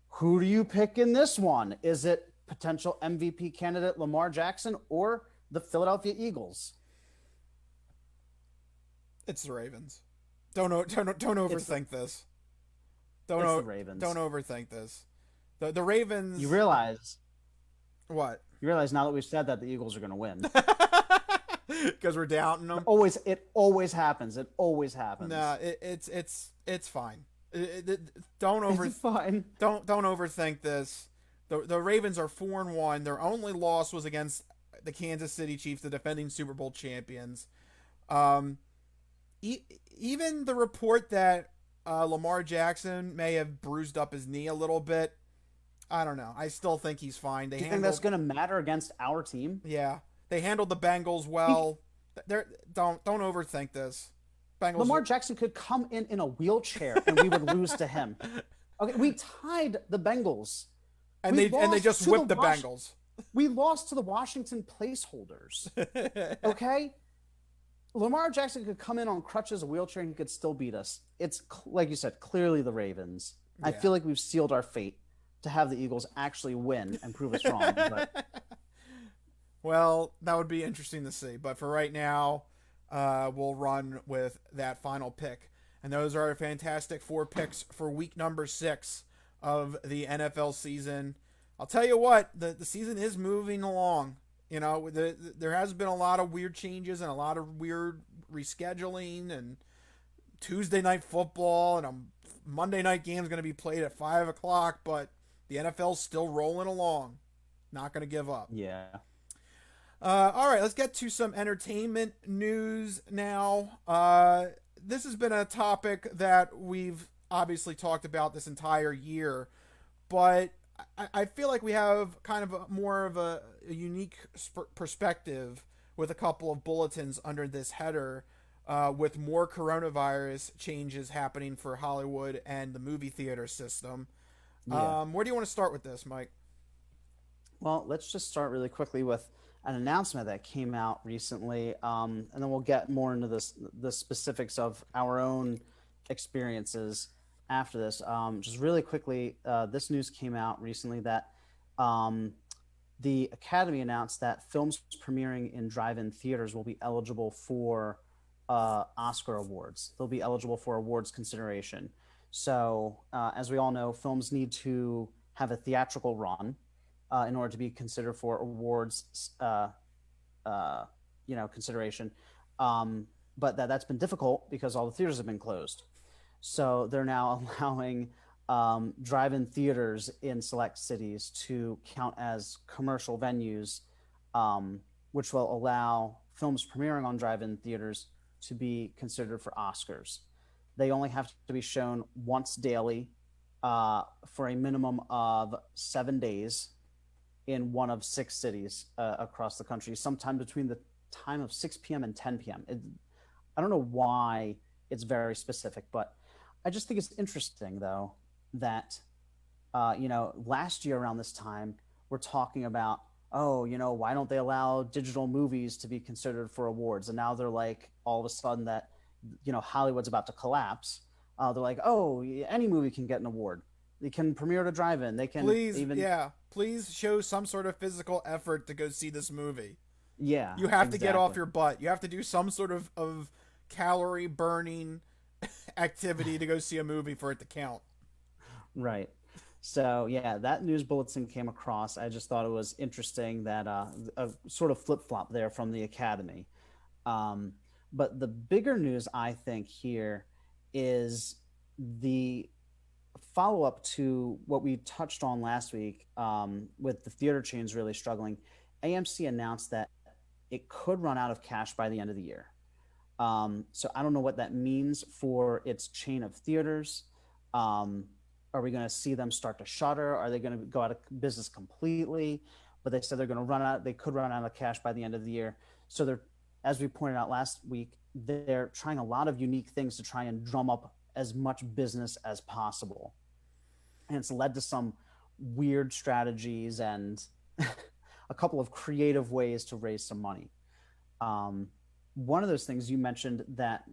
[SPEAKER 2] who do you pick in this one? Is it potential MVP candidate Lamar Jackson or the Philadelphia Eagles?
[SPEAKER 1] It's the Ravens. Don't overthink this.
[SPEAKER 2] The Ravens.
[SPEAKER 1] Don't overthink this. The Ravens.
[SPEAKER 2] You realize
[SPEAKER 1] what?
[SPEAKER 2] You realize now that we've said that the Eagles are going to win
[SPEAKER 1] because we're doubting them.
[SPEAKER 2] It always happens. It always happens.
[SPEAKER 1] No, it's fine. Don't overthink this. The Ravens are 4-1. Their only loss was against the Kansas City Chiefs, the defending Super Bowl champions. Even the report that Lamar Jackson may have bruised up his knee a little bit, I don't know. I still think he's fine.
[SPEAKER 2] Do you think that's going to matter against our team?
[SPEAKER 1] Yeah, they handled the Bengals well. Don't overthink this.
[SPEAKER 2] Lamar Jackson could come in a wheelchair and we would lose to him. Okay, we tied the Bengals,
[SPEAKER 1] and they just whipped the Bengals.
[SPEAKER 2] We lost to the Washington placeholders. Okay, Lamar Jackson could come in on crutches, a wheelchair, and he could still beat us. It's like you said, clearly the Ravens. Yeah. I feel like we've sealed our fate to have the Eagles actually win and prove us wrong. But...
[SPEAKER 1] Well, that would be interesting to see. But for right now, we'll run with that final pick. And those are our Fantastic Four picks for week number 6 of the NFL season. I'll tell you what, the season is moving along. There has been a lot of weird changes and a lot of weird rescheduling and Tuesday night football and a Monday night game is going to be played at 5 o'clock, but the NFL's still rolling along. Not going to give up.
[SPEAKER 2] Yeah.
[SPEAKER 1] All right, let's get to some entertainment news now. This has been a topic that we've obviously talked about this entire year, but I feel like we have kind of more of a unique perspective with a couple of bulletins under this header, with more coronavirus changes happening for Hollywood and the movie theater system. Yeah. Where do you want to start with this, Mike?
[SPEAKER 2] Well, let's just start really quickly with an announcement that came out recently, and then we'll get more into the specifics of our own experiences after this. Just really quickly, this news came out recently that the Academy announced that films premiering in drive-in theaters will be eligible for Oscar awards. They'll be eligible for awards consideration. So, as we all know, films need to have a theatrical run in order to be considered for awards, consideration. But that's been difficult because all the theaters have been closed. So they're now allowing drive-in theaters in select cities to count as commercial venues, which will allow films premiering on drive-in theaters to be considered for Oscars. They only have to be shown once daily for a minimum of 7 days in one of 6 cities across the country, sometime between the time of 6 p.m. and 10 p.m. I don't know why it's very specific, but I just think it's interesting, though, that, last year around this time, we're talking about, why don't they allow digital movies to be considered for awards? And now they're like, all of a sudden that, Hollywood's about to collapse. They're like, any movie can get an award. They can premiere at a drive-in. They can
[SPEAKER 1] Please,
[SPEAKER 2] even
[SPEAKER 1] yeah, please show some sort of physical effort to go see this movie.
[SPEAKER 2] yeah,
[SPEAKER 1] You have to get off
[SPEAKER 2] exactly.
[SPEAKER 1] your butt. You have to do some sort of calorie burning activity to go see a movie for it to count.
[SPEAKER 2] Right. So yeah, that news bulletin came across. I just thought it was interesting that a sort of flip flop there from the Academy. Um, but the bigger news I think here is the follow up to what we touched on last week with the theater chains really struggling. AMC announced that it could run out of cash by the end of the year. So I don't know what that means for its chain of theaters. Um, are we going to see them start to shutter? Are they going to go out of business completely? But they said they're going to run out. They could run out of cash by the end of the year. So they're, as we pointed out last week, they're trying a lot of unique things to try and drum up as much business as possible, and it's led to some weird strategies and a couple of creative ways to raise some money. Um, One of those things you mentioned that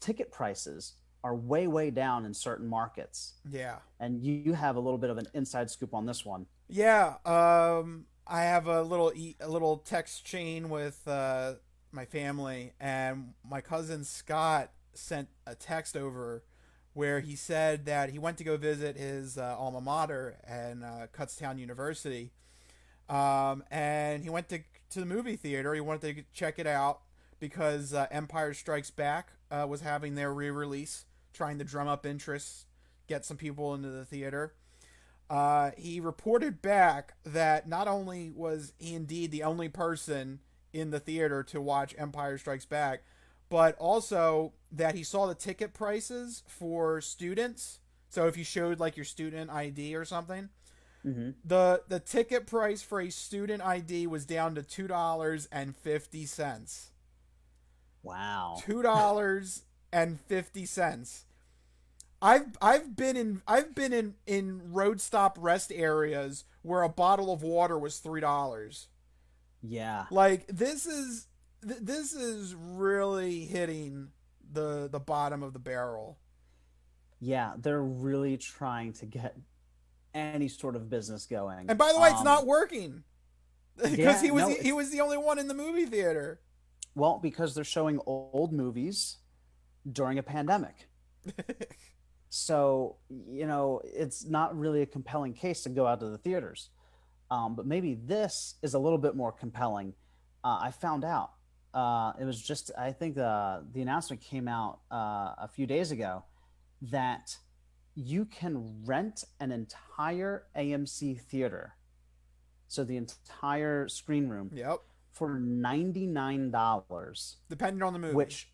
[SPEAKER 2] ticket prices are way, way down in certain markets.
[SPEAKER 1] Yeah.
[SPEAKER 2] And you have a little bit of an inside scoop on this one.
[SPEAKER 1] Yeah. I have a little text chain with my family, and my cousin Scott sent a text over where he said that he went to go visit his alma mater and Kutztown University, and he went to the movie theater. He wanted to check it out because Empire Strikes Back was having their re-release, trying to drum up interest, get some people into the theater. He reported back that not only was he indeed the only person in the theater to watch Empire Strikes Back, but also that he saw the ticket prices for students. So if you showed like your student ID or something,
[SPEAKER 2] Mm-hmm.
[SPEAKER 1] the ticket price for a student ID was down to $2.50.
[SPEAKER 2] Wow.
[SPEAKER 1] $2.50. I've been in road stop rest areas where a bottle of water was $3.
[SPEAKER 2] Yeah.
[SPEAKER 1] Like this is really hitting the bottom of the barrel.
[SPEAKER 2] Yeah. They're really trying to get any sort of business going.
[SPEAKER 1] And by the way, it's not working because
[SPEAKER 2] Yeah, no,
[SPEAKER 1] he was the only one in the movie theater.
[SPEAKER 2] well, because they're showing old movies during a pandemic. So, it's not really a compelling case to go out to the theaters. But maybe this is a little bit more compelling. I found out. It was just, I think the announcement came out a few days ago that you can rent an entire AMC theater, so the entire screen room,
[SPEAKER 1] Yep.
[SPEAKER 2] for $99,
[SPEAKER 1] Depending on the movie.
[SPEAKER 2] which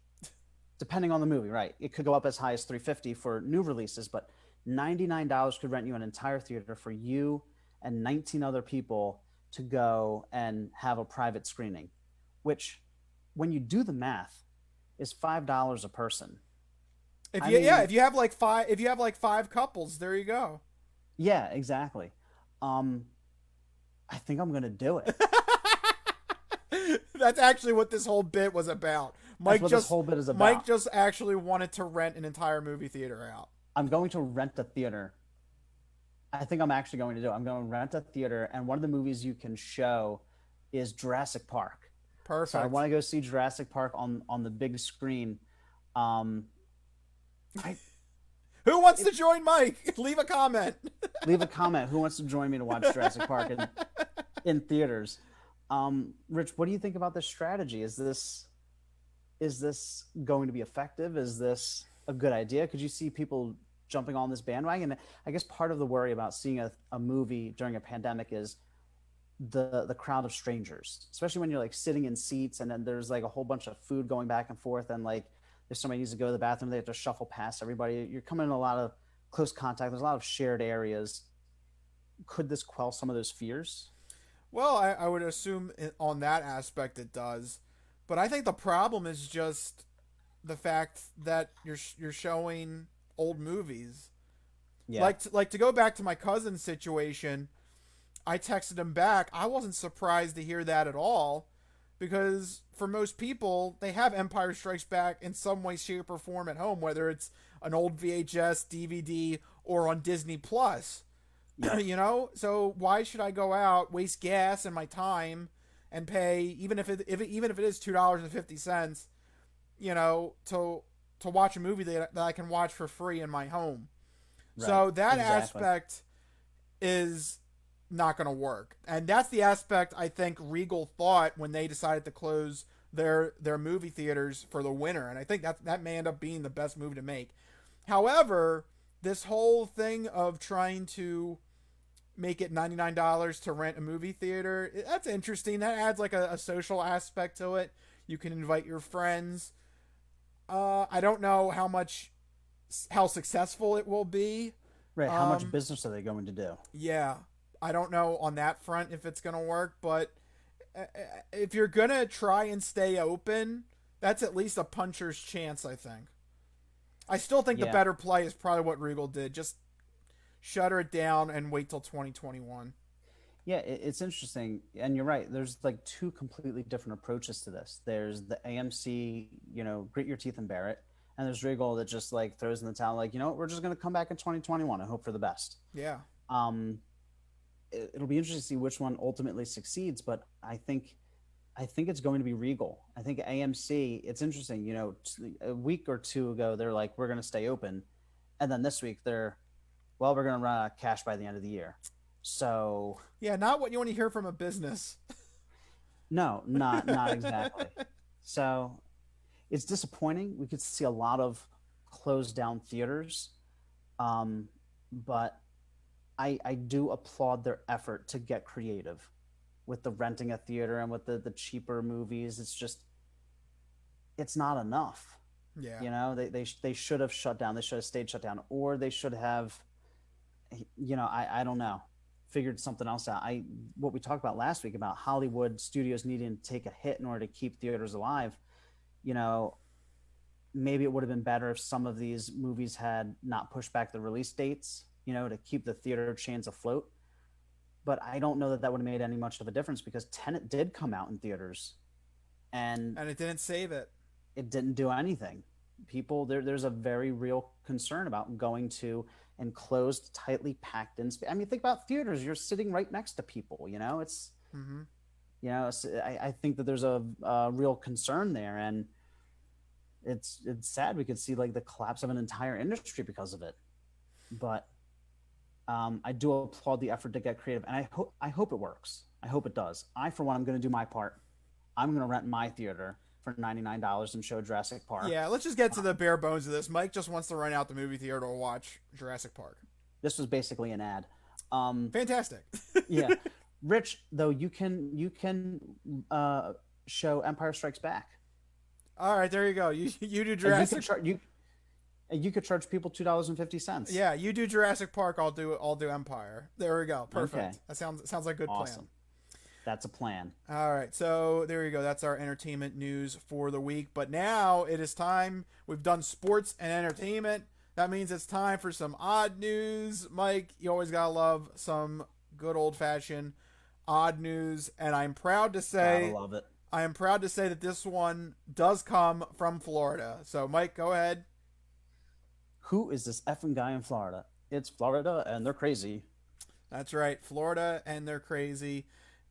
[SPEAKER 2] depending on the movie, right? It could go up as high as $350 for new releases, but $99 could rent you an entire theater for you and 19 other people to go and have a private screening, which, when you do the math, is $5 a person.
[SPEAKER 1] If you have like five couples, there you go.
[SPEAKER 2] Yeah, exactly. I think I'm gonna do it.
[SPEAKER 1] That's actually what this whole bit was about.
[SPEAKER 2] That's what this whole bit is about.
[SPEAKER 1] Mike just actually wanted to rent an entire movie theater out.
[SPEAKER 2] I'm going to rent a theater. I think I'm actually going to do it. I'm going to rent a theater, and one of the movies you can show is Jurassic Park.
[SPEAKER 1] Perfect.
[SPEAKER 2] So I want to go see Jurassic Park on the big screen.
[SPEAKER 1] Who wants to join Mike? Leave a comment.
[SPEAKER 2] Leave a comment. Who wants to join me to watch Jurassic Park in theaters? Rich, what do you think about this strategy? Is this going to be effective? Is this a good idea? Could you see people jumping on this bandwagon? I guess part of the worry about seeing a movie during a pandemic is the crowd of strangers, especially when you're like sitting in seats and then there's like a whole bunch of food going back and forth, and like if somebody needs to go to the bathroom, they have to shuffle past everybody. You're coming in a lot of close contact. There's a lot of shared areas. Could this quell some of those fears?
[SPEAKER 1] Well, I would assume on that aspect it does, but I think the problem is just the fact that you're showing old movies.
[SPEAKER 2] Yeah.
[SPEAKER 1] Like to go back to my cousin's situation, I texted him back. I wasn't surprised to hear that at all, because for most people, they have Empire Strikes Back in some way, shape, or form at home, whether it's an old VHS, DVD, or on Disney Plus.
[SPEAKER 2] Yeah.
[SPEAKER 1] You know, so why should I go out, waste gas and my time, and pay even if even if it is $2.50, you know, to watch a movie that I can watch for free in my home.
[SPEAKER 2] Right.
[SPEAKER 1] So that
[SPEAKER 2] Exactly.
[SPEAKER 1] aspect is not going to work. And that's the aspect I think Regal thought when they decided to close their movie theaters for the winter. And I think that may end up being the best move to make. However, this whole thing of trying to make it $99 to rent a movie theater, that's interesting. That adds like a social aspect to it. You can invite your friends. I don't know how successful it will be.
[SPEAKER 2] Right. How much
[SPEAKER 1] Um,
[SPEAKER 2] business are they going to do?
[SPEAKER 1] yeah, I don't know on that front if it's going to work, but if you're going to try and stay open, that's at least a puncher's chance, I think. I still think the
[SPEAKER 2] Yeah.
[SPEAKER 1] better play is probably what Regal did. Just shutter it down and wait till 2021.
[SPEAKER 2] Yeah, it's interesting, and you're right. There's like two completely different approaches to this. There's the AMC, grit your teeth and bear it, and there's Regal that just like throws in the towel, like, we're just going to come back in 2021 and hope for the best.
[SPEAKER 1] Yeah.
[SPEAKER 2] Um, it'll be interesting to see which one ultimately succeeds, but I think it's going to be Regal. I think AMC. It's interesting, a week or two ago they're like, we're going to stay open, and then this week we're going to run out of cash by the end of the year. So
[SPEAKER 1] Yeah, not what you want to hear from a business.
[SPEAKER 2] no, not exactly. So it's disappointing. We could see a lot of closed down theaters, but I do applaud their effort to get creative with the renting a theater and with the cheaper movies. It's not enough.
[SPEAKER 1] Yeah.
[SPEAKER 2] They should have shut down. They should have stayed shut down, or they should have, I don't know, figured something else out. What we talked about last week about Hollywood studios needing to take a hit in order to keep theaters alive. Maybe it would have been better if some of these movies had not pushed back the release dates, to keep the theater chains afloat. But I don't know that would have made any much of a difference because Tenet did come out in theaters, and
[SPEAKER 1] it didn't save it.
[SPEAKER 2] It didn't do anything. People, there's a very real concern about going to enclosed, tightly packed in space. I mean, think about theaters. You're sitting right next to people. It's
[SPEAKER 1] Mm-hmm.
[SPEAKER 2] I think that there's a real concern there, and it's sad. We could see like the collapse of an entire industry because of it. But I do applaud the effort to get creative, and I hope it works. I hope it does. I, for one, I'm going to do my part. I'm going to rent my theater for $99 and show Jurassic Park.
[SPEAKER 1] Yeah, let's just get to the bare bones of this. Mike just wants to run out the movie theater to watch Jurassic Park.
[SPEAKER 2] This was basically an ad.
[SPEAKER 1] Fantastic.
[SPEAKER 2] Yeah, Rich, though, you can show Empire Strikes Back.
[SPEAKER 1] All right, there you go. You do Jurassic.
[SPEAKER 2] You could charge people $2.50.
[SPEAKER 1] Yeah, you do Jurassic Park. I'll do Empire. There we go. Perfect.
[SPEAKER 2] Okay.
[SPEAKER 1] That sounds like a good
[SPEAKER 2] Awesome.
[SPEAKER 1] plan.
[SPEAKER 2] That's a plan.
[SPEAKER 1] All right, so there you go. That's our entertainment news for the week. But now it is time. We've done sports and entertainment. That means it's time for some odd news. Mike, you always gotta love some good old fashioned odd news, and I'm proud to say,
[SPEAKER 2] Gotta love it.
[SPEAKER 1] I am proud to say that this one does come from Florida. So, Mike, go ahead.
[SPEAKER 2] Who is this effing guy in Florida? It's Florida, and they're crazy.
[SPEAKER 1] That's right, Florida, and they're crazy.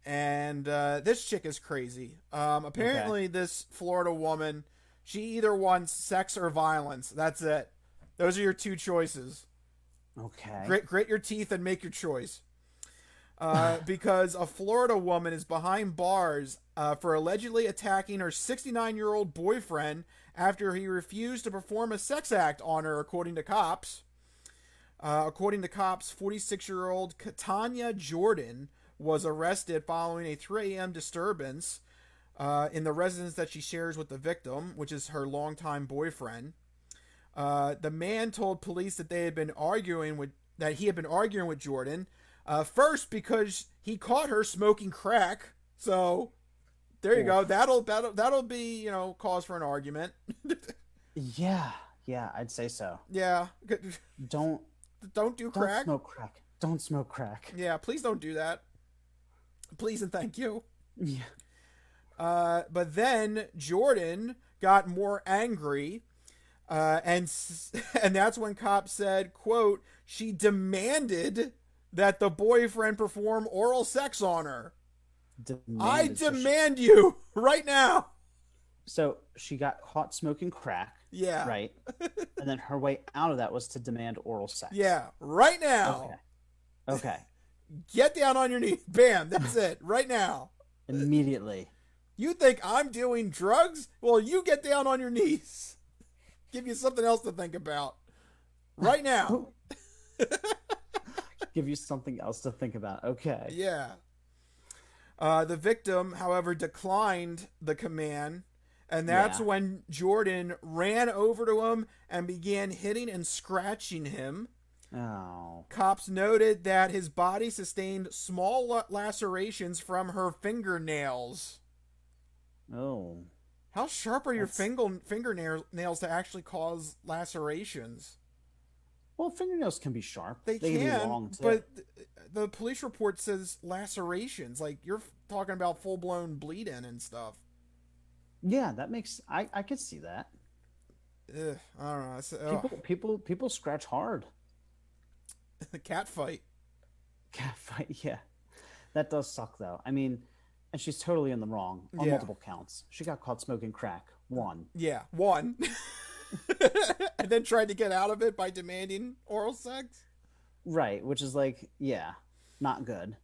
[SPEAKER 1] And this chick is crazy. Apparently, this Florida woman, she either wants sex or violence. That's it. Those are your two choices.
[SPEAKER 2] Okay.
[SPEAKER 1] Grit your teeth and make your choice. Because a Florida woman is behind bars for allegedly attacking her 69-year-old boyfriend after he refused to perform a sex act on her, according to cops. According to cops, 46-year-old Katanya Jordan was arrested following a 3 a.m. disturbance in the residence that she shares with the victim, which is her longtime boyfriend. The man told police that he had been arguing with Jordan. First, because he caught her smoking crack. So there you go. That'll be cause for an argument.
[SPEAKER 2] Yeah, I'd say so.
[SPEAKER 1] Yeah.
[SPEAKER 2] Don't
[SPEAKER 1] do crack.
[SPEAKER 2] Don't smoke crack. Don't smoke crack.
[SPEAKER 1] Yeah, please don't do that. Please and thank you.
[SPEAKER 2] Yeah.
[SPEAKER 1] But then Jordan got more angry, and and that's when cops said, quote, she demanded that the boyfriend perform oral sex on her. I
[SPEAKER 2] Demanded.
[SPEAKER 1] demand you right now.
[SPEAKER 2] So she got caught smoking crack.
[SPEAKER 1] Yeah.
[SPEAKER 2] Right. And then her way out of that was to demand oral sex.
[SPEAKER 1] Yeah. Right now.
[SPEAKER 2] Okay.
[SPEAKER 1] Get down on your knees. Bam. That's it. Right now.
[SPEAKER 2] Immediately.
[SPEAKER 1] You think I'm doing drugs? Well, you get down on your knees. Give you something else to think about. Right now.
[SPEAKER 2] Give you something else to think about. Okay.
[SPEAKER 1] Yeah. The victim, however, declined the command, and that's when Jordan ran over to him and began hitting and scratching him.
[SPEAKER 2] Oh.
[SPEAKER 1] Cops noted that his body sustained small lacerations from her fingernails.
[SPEAKER 2] Oh.
[SPEAKER 1] How sharp are your fingernails to actually cause lacerations?
[SPEAKER 2] Well, fingernails can be sharp.
[SPEAKER 1] They
[SPEAKER 2] can be long too.
[SPEAKER 1] But the police report says lacerations. Like, you're talking about full-blown bleeding and stuff.
[SPEAKER 2] Yeah, that makes... I could see that.
[SPEAKER 1] Ugh, I don't know.
[SPEAKER 2] People scratch hard.
[SPEAKER 1] The cat fight.
[SPEAKER 2] Cat fight, yeah. That does suck, though. I mean, and she's totally in the wrong on multiple counts. She got caught smoking crack. One.
[SPEAKER 1] Yeah, one. And then tried to get out of it by demanding oral sex.
[SPEAKER 2] Right, which is like, yeah, not good.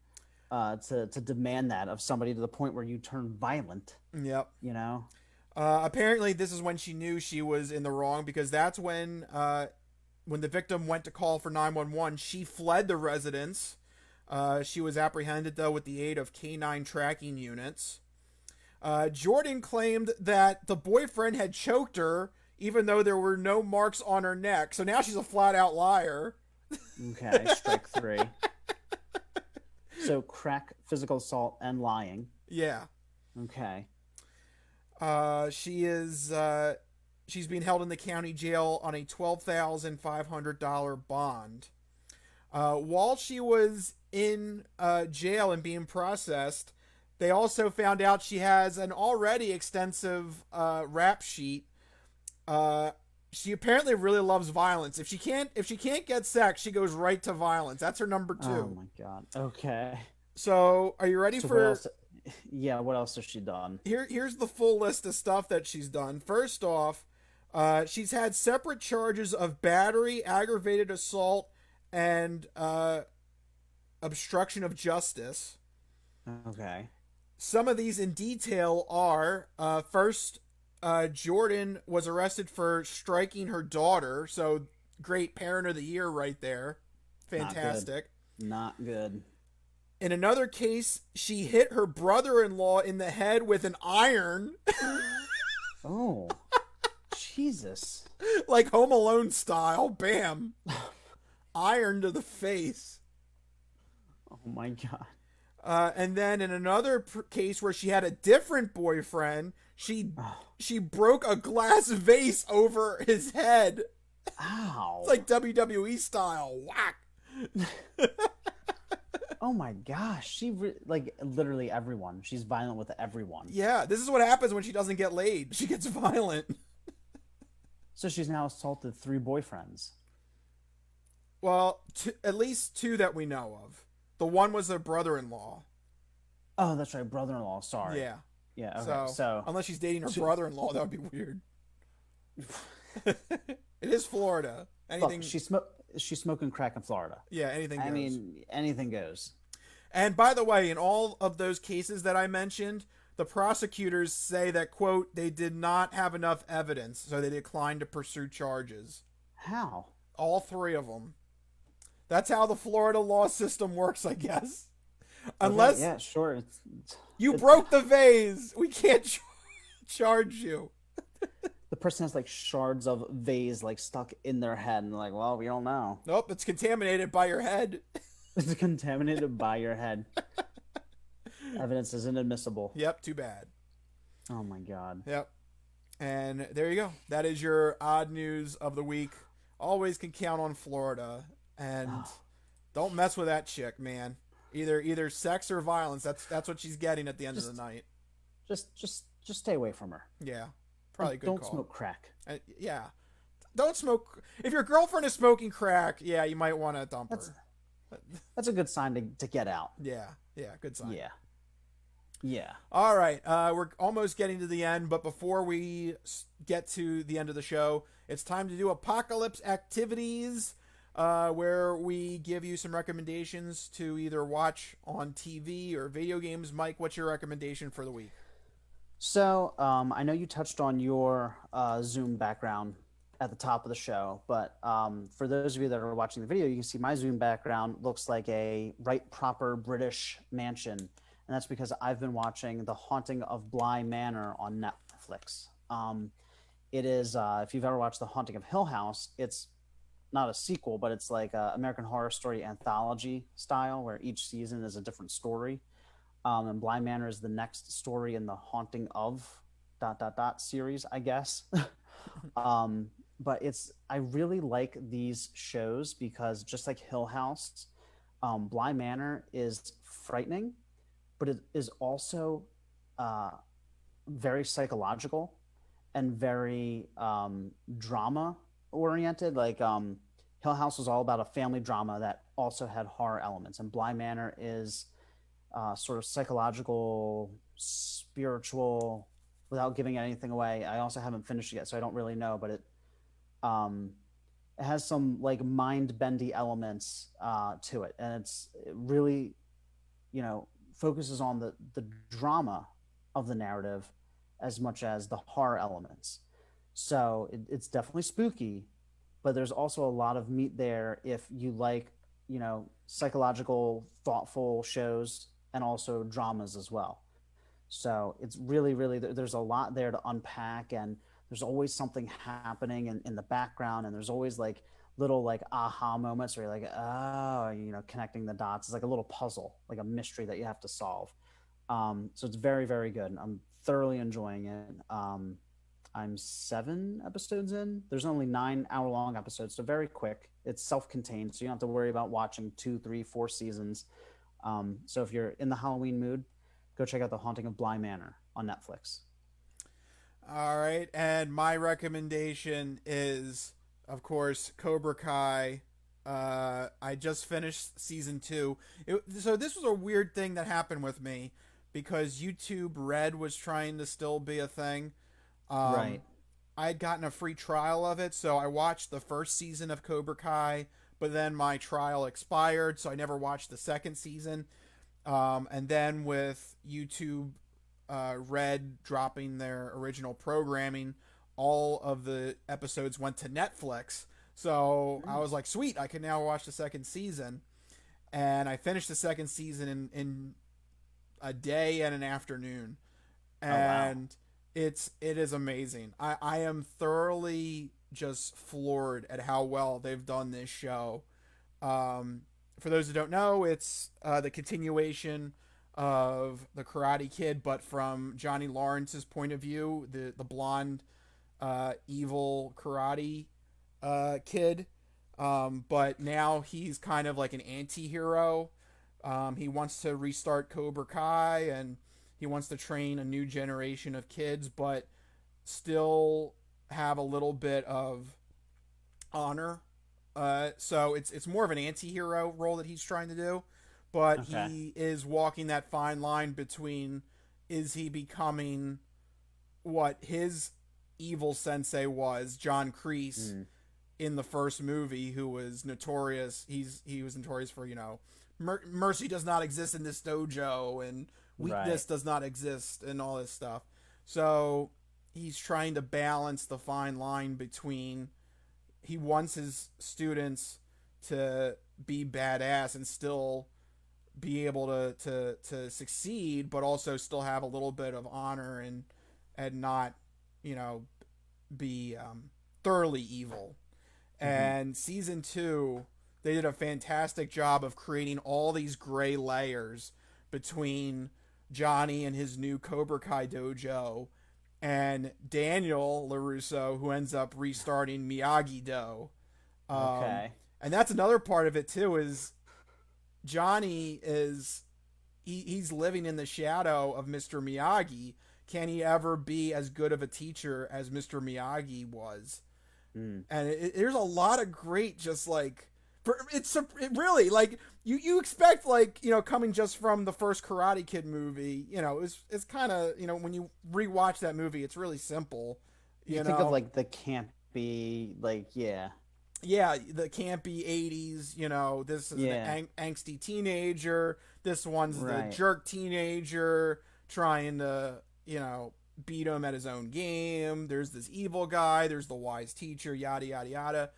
[SPEAKER 2] To demand that of somebody to the point where you turn violent.
[SPEAKER 1] Yep.
[SPEAKER 2] You know?
[SPEAKER 1] Apparently, this is when she knew she was in the wrong, because that's when the victim went to call for 911, she fled the residence. She was apprehended, though, with the aid of canine tracking units. Jordan claimed that the boyfriend had choked her, even though there were no marks on her neck. So now she's a flat-out liar.
[SPEAKER 2] Okay, strike 3. So crack, physical assault, and lying.
[SPEAKER 1] Yeah.
[SPEAKER 2] Okay.
[SPEAKER 1] She's being held in the county jail on a $12,500 bond. While she was in jail and being processed, they also found out she has an already extensive rap sheet. She apparently really loves violence. If she can't get sex, she goes right to violence. That's her number 2.
[SPEAKER 2] Oh my god. Okay.
[SPEAKER 1] So, are you ready for?
[SPEAKER 2] Yeah. What else has she done?
[SPEAKER 1] Here's the full list of stuff that she's done. First off, she's had separate charges of battery, aggravated assault, and obstruction of justice.
[SPEAKER 2] Okay.
[SPEAKER 1] Some of these in detail are first. Jordan was arrested for striking her daughter, so great parent of the year right there. Fantastic.
[SPEAKER 2] Not good.
[SPEAKER 1] In another case, she hit her brother-in-law in the head with an iron.
[SPEAKER 2] Oh, Jesus.
[SPEAKER 1] Like Home Alone style. Bam. Iron to the face.
[SPEAKER 2] Oh my god.
[SPEAKER 1] And then in another case where she had a different boyfriend, she broke a glass vase over his head.
[SPEAKER 2] Ow.
[SPEAKER 1] It's like WWE style. Whack.
[SPEAKER 2] Oh my gosh. Like literally everyone. She's violent with everyone.
[SPEAKER 1] Yeah, this is what happens when she doesn't get laid. She gets violent.
[SPEAKER 2] So she's now assaulted 3 boyfriends.
[SPEAKER 1] Well, at least 2 that we know of. The one was her brother-in-law.
[SPEAKER 2] Oh, that's right. Brother-in-law. Sorry.
[SPEAKER 1] Yeah.
[SPEAKER 2] Yeah. Okay. So
[SPEAKER 1] unless she's dating her brother-in-law, that would be weird. It is Florida. Anything?
[SPEAKER 2] Look, she's smoking crack in Florida.
[SPEAKER 1] Yeah, anything goes.
[SPEAKER 2] I mean, anything goes.
[SPEAKER 1] And by the way, in all of those cases that I mentioned, the prosecutors say that, quote, they did not have enough evidence, so they declined to pursue charges.
[SPEAKER 2] How?
[SPEAKER 1] All 3 of them. That's how the Florida law system works, I guess. Unless
[SPEAKER 2] yeah, sure.
[SPEAKER 1] You broke the vase. We can't charge you.
[SPEAKER 2] The person has like shards of vase like stuck in their head, and they're like, well, we don't know.
[SPEAKER 1] Nope, it's contaminated by your head.
[SPEAKER 2] It's contaminated by your head. Evidence is inadmissible.
[SPEAKER 1] Yep, too bad.
[SPEAKER 2] Oh my god.
[SPEAKER 1] Yep. And there you go. That is your odd news of the week. Always can count on Florida. And don't mess with that chick, man. Either sex or violence. That's what she's getting at the end of the night.
[SPEAKER 2] Just stay away from her.
[SPEAKER 1] Yeah,
[SPEAKER 2] And
[SPEAKER 1] probably a good
[SPEAKER 2] don't
[SPEAKER 1] call.
[SPEAKER 2] smoke crack.
[SPEAKER 1] Yeah, don't smoke. If your girlfriend is smoking crack, yeah, you might want to dump
[SPEAKER 2] That's
[SPEAKER 1] her.
[SPEAKER 2] that's a good sign to get out.
[SPEAKER 1] Yeah, yeah, good sign.
[SPEAKER 2] Yeah. Yeah.
[SPEAKER 1] All right, we're almost getting to the end, but before we get to the end of the show, it's time to do apocalypse activities, where we give you some recommendations to either watch on TV or video games. Mike, what's your recommendation for the week?
[SPEAKER 2] So, I know you touched on your Zoom background at the top of the show, but for those of you that are watching the video, you can see my Zoom background looks like a right proper British mansion, and that's because I've been watching The Haunting of Bly Manor on Netflix. It is, if you've ever watched The Haunting of Hill House, it's not a sequel, but it's like a American Horror Story anthology style where each season is a different story. And Bly Manor is the next story in the Haunting of dot dot dot series, I guess. But I really like these shows because just like Hill House, Bly Manor is frightening, but it is also uh, very psychological and very drama oriented. Like Hill House was all about a family drama that also had horror elements, and Bly Manor is sort of psychological, spiritual, without giving anything away. I also haven't finished it yet, so I don't really know, but um, it has some like mind bendy elements to it, and it really, focuses on the drama of the narrative as much as the horror elements. So it's definitely spooky, but there's also a lot of meat there if you like, psychological, thoughtful shows and also dramas as well. So it's really, really, there's a lot there to unpack, and there's always something happening in the background, and there's always like little like aha moments where you're like, oh, connecting the dots. It's like a little puzzle, like a mystery that you have to solve. So it's very, very good. I'm thoroughly enjoying it. I'm 7 episodes in. There's only 9 hour long episodes, so very quick. It's self contained, so you don't have to worry about watching 2, 3, 4 seasons. So if you're in the Halloween mood, go check out The Haunting of Bly Manor on Netflix.
[SPEAKER 1] All right, and my recommendation is, of course, Cobra Kai. I just finished season 2. So this was a weird thing that happened with me because YouTube Red was trying to still be a thing. Um,
[SPEAKER 2] Right.
[SPEAKER 1] I had gotten a free trial of it, so I watched the first season of Cobra Kai, but then my trial expired, so I never watched the second season. And then with YouTube Red dropping their original programming, all of the episodes went to Netflix. So I was like, sweet, I can now watch the second season. And I finished the second season in a day and an afternoon.
[SPEAKER 2] Oh wow.
[SPEAKER 1] And it is amazing. I am thoroughly just floored at how well they've done this show. Um, for those who don't know, it's the continuation of the Karate Kid, but from Johnny Lawrence's point of view, the blonde, evil karate kid. But now he's kind of like an anti-hero. He wants to restart Cobra Kai, and he wants to train a new generation of kids, but still have a little bit of honor. So it's more of an anti-hero role that he's trying to do, but
[SPEAKER 2] Okay.
[SPEAKER 1] he is walking that fine line between, is he becoming what his evil sensei was, John Kreese,
[SPEAKER 2] Mm,
[SPEAKER 1] in the first movie, who was notorious. He was notorious for, mercy does not exist in this dojo, and
[SPEAKER 2] right.
[SPEAKER 1] weakness does not exist, and all this stuff. So he's trying to balance the fine line between, he wants his students to be badass and still be able to succeed, but also still have a little bit of honor, and not, you know, be thoroughly evil.
[SPEAKER 2] Hmm.
[SPEAKER 1] And season 2, they did a fantastic job of creating all these gray layers between Johnny and his new Cobra Kai dojo, and Daniel LaRusso, who ends up restarting Miyagi Do. Um,
[SPEAKER 2] Okay.
[SPEAKER 1] and that's another part of it too. Is Johnny he's living in the shadow of Mr. Miyagi. can he ever be as good of a teacher as Mr. Miyagi was? And there's a lot of great, just like, it really, like, you expect, like, coming just from the first Karate Kid movie, it's kind of, when you rewatch that movie, it's really simple.
[SPEAKER 2] You think of, like, the campy, like, yeah,
[SPEAKER 1] the campy 80s, this is an angsty teenager. This one's the jerk teenager trying to, beat him at his own game. There's this evil guy. There's the wise teacher, yada, yada, yada.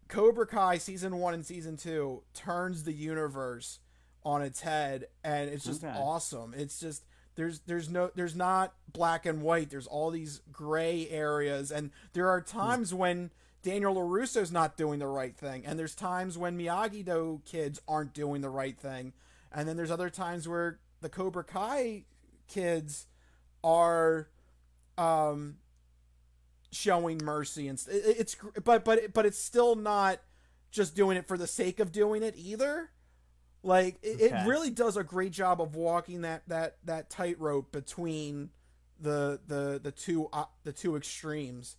[SPEAKER 1] Cobra Kai season 1 and season 2 turns the universe on its head, and it's just awesome. It's just, there's not black and white. There's all these gray areas, and there are times when Daniel LaRusso's not doing the right thing, and there's times when Miyagi-Do kids aren't doing the right thing, and then there's other times where the Cobra Kai kids are showing mercy, and but it's still not just doing it for the sake of doing it either. Like it really does a great job of walking that tightrope between the two extremes,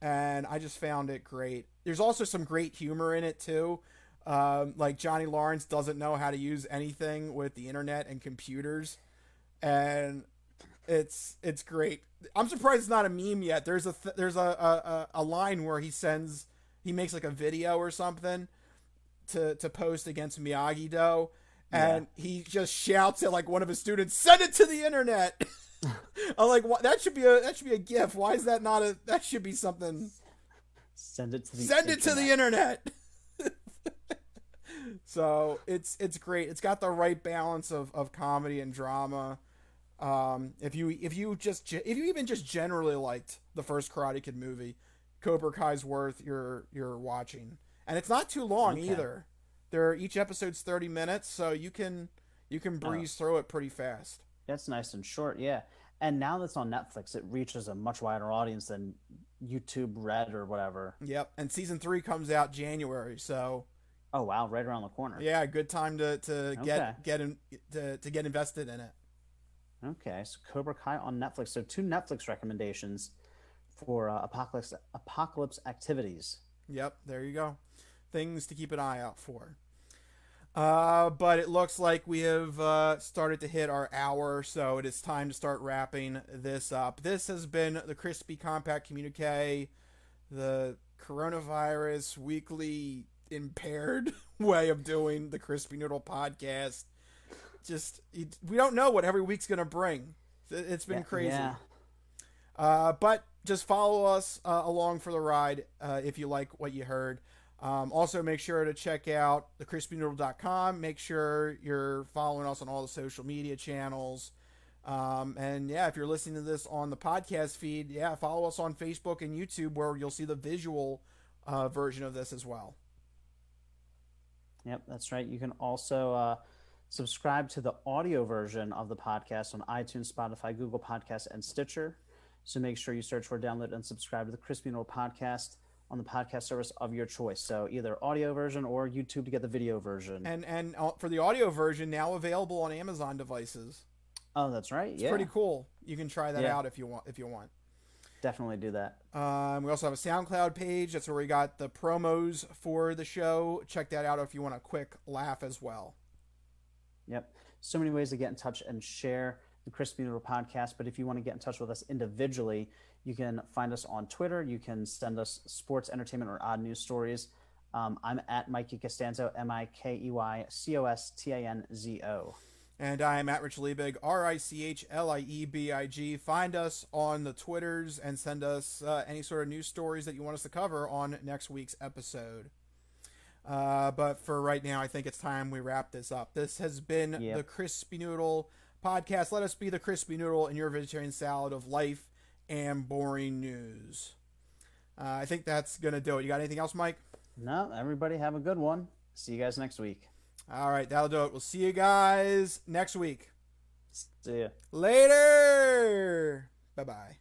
[SPEAKER 1] and I just found it great. There's also some great humor in it too. Like Johnny Lawrence doesn't know how to use anything with the internet and computers, and it's great. I'm surprised it's not a meme yet. There's a line where he makes like a video or something to post against Miyagi-Do, and he just shouts at like one of his students, "Send it to the internet." I'm like, what? That should be a GIF. Why is that not that should be something?
[SPEAKER 2] Send it to
[SPEAKER 1] the internet. So it's great. It's got the right balance of comedy and drama. If you even just generally liked the first Karate Kid movie, Cobra Kai's worth your watching, and it's not too long either. Each episode's 30 minutes, so you can breeze through it pretty fast.
[SPEAKER 2] That's nice and short, yeah. And now that's on Netflix, it reaches a much wider audience than YouTube Red or whatever.
[SPEAKER 1] Yep, and season 3 comes out January, so.
[SPEAKER 2] Oh wow, right around the corner.
[SPEAKER 1] Yeah, good time to get invested in it.
[SPEAKER 2] Okay, so Cobra Kai on Netflix. So 2 Netflix recommendations for apocalypse activities.
[SPEAKER 1] Yep, there you go. Things to keep an eye out for. But it looks like we have started to hit our hour, so it is time to start wrapping this up. This has been the Crispy Compact Communiqué, the coronavirus weekly impaired way of doing the Crispy Noodle podcast. We don't know what every week's gonna bring. It's been crazy. But just follow us along for the ride if you like what you heard. Also, make sure to check out thecrispynoodle.com. Make sure you're following us on all the social media channels. And if you're listening to this on the podcast feed, follow us on Facebook and YouTube, where you'll see the visual version of this as well.
[SPEAKER 2] Yep, that's right. You can also subscribe to the audio version of the podcast on iTunes, Spotify, Google Podcasts, and Stitcher. So make sure you search for, download, and subscribe to the Crispy Noodle podcast on the podcast service of your choice. So either audio version or YouTube to get the video version.
[SPEAKER 1] And for the audio version, now available on Amazon devices.
[SPEAKER 2] Oh, that's right.
[SPEAKER 1] It's pretty cool. You can try that out if you want.
[SPEAKER 2] Definitely do that.
[SPEAKER 1] We also have a SoundCloud page. That's where we got the promos for the show. Check that out if you want a quick laugh as well.
[SPEAKER 2] Yep. So many ways to get in touch and share the Crispy Noodle podcast. But if you want to get in touch with us individually, you can find us on Twitter. You can send us sports, entertainment, or odd news stories. I'm at Mikey Costanzo, MikeyCostanzo.
[SPEAKER 1] And I am at Rich Liebig, RichLiebig. Find us on the Twitters and send us any sort of news stories that you want us to cover on next week's episode. But for right now, I think it's time we wrap this up. This has been the Crispy Noodle podcast. Let us be the Crispy Noodle in your vegetarian salad of life and boring news. I think that's going to do it. You got anything else, Mike?
[SPEAKER 2] No, everybody have a good one. See you guys next week.
[SPEAKER 1] All right, that'll do it. We'll see you guys next week.
[SPEAKER 2] See ya.
[SPEAKER 1] Later. Bye-bye.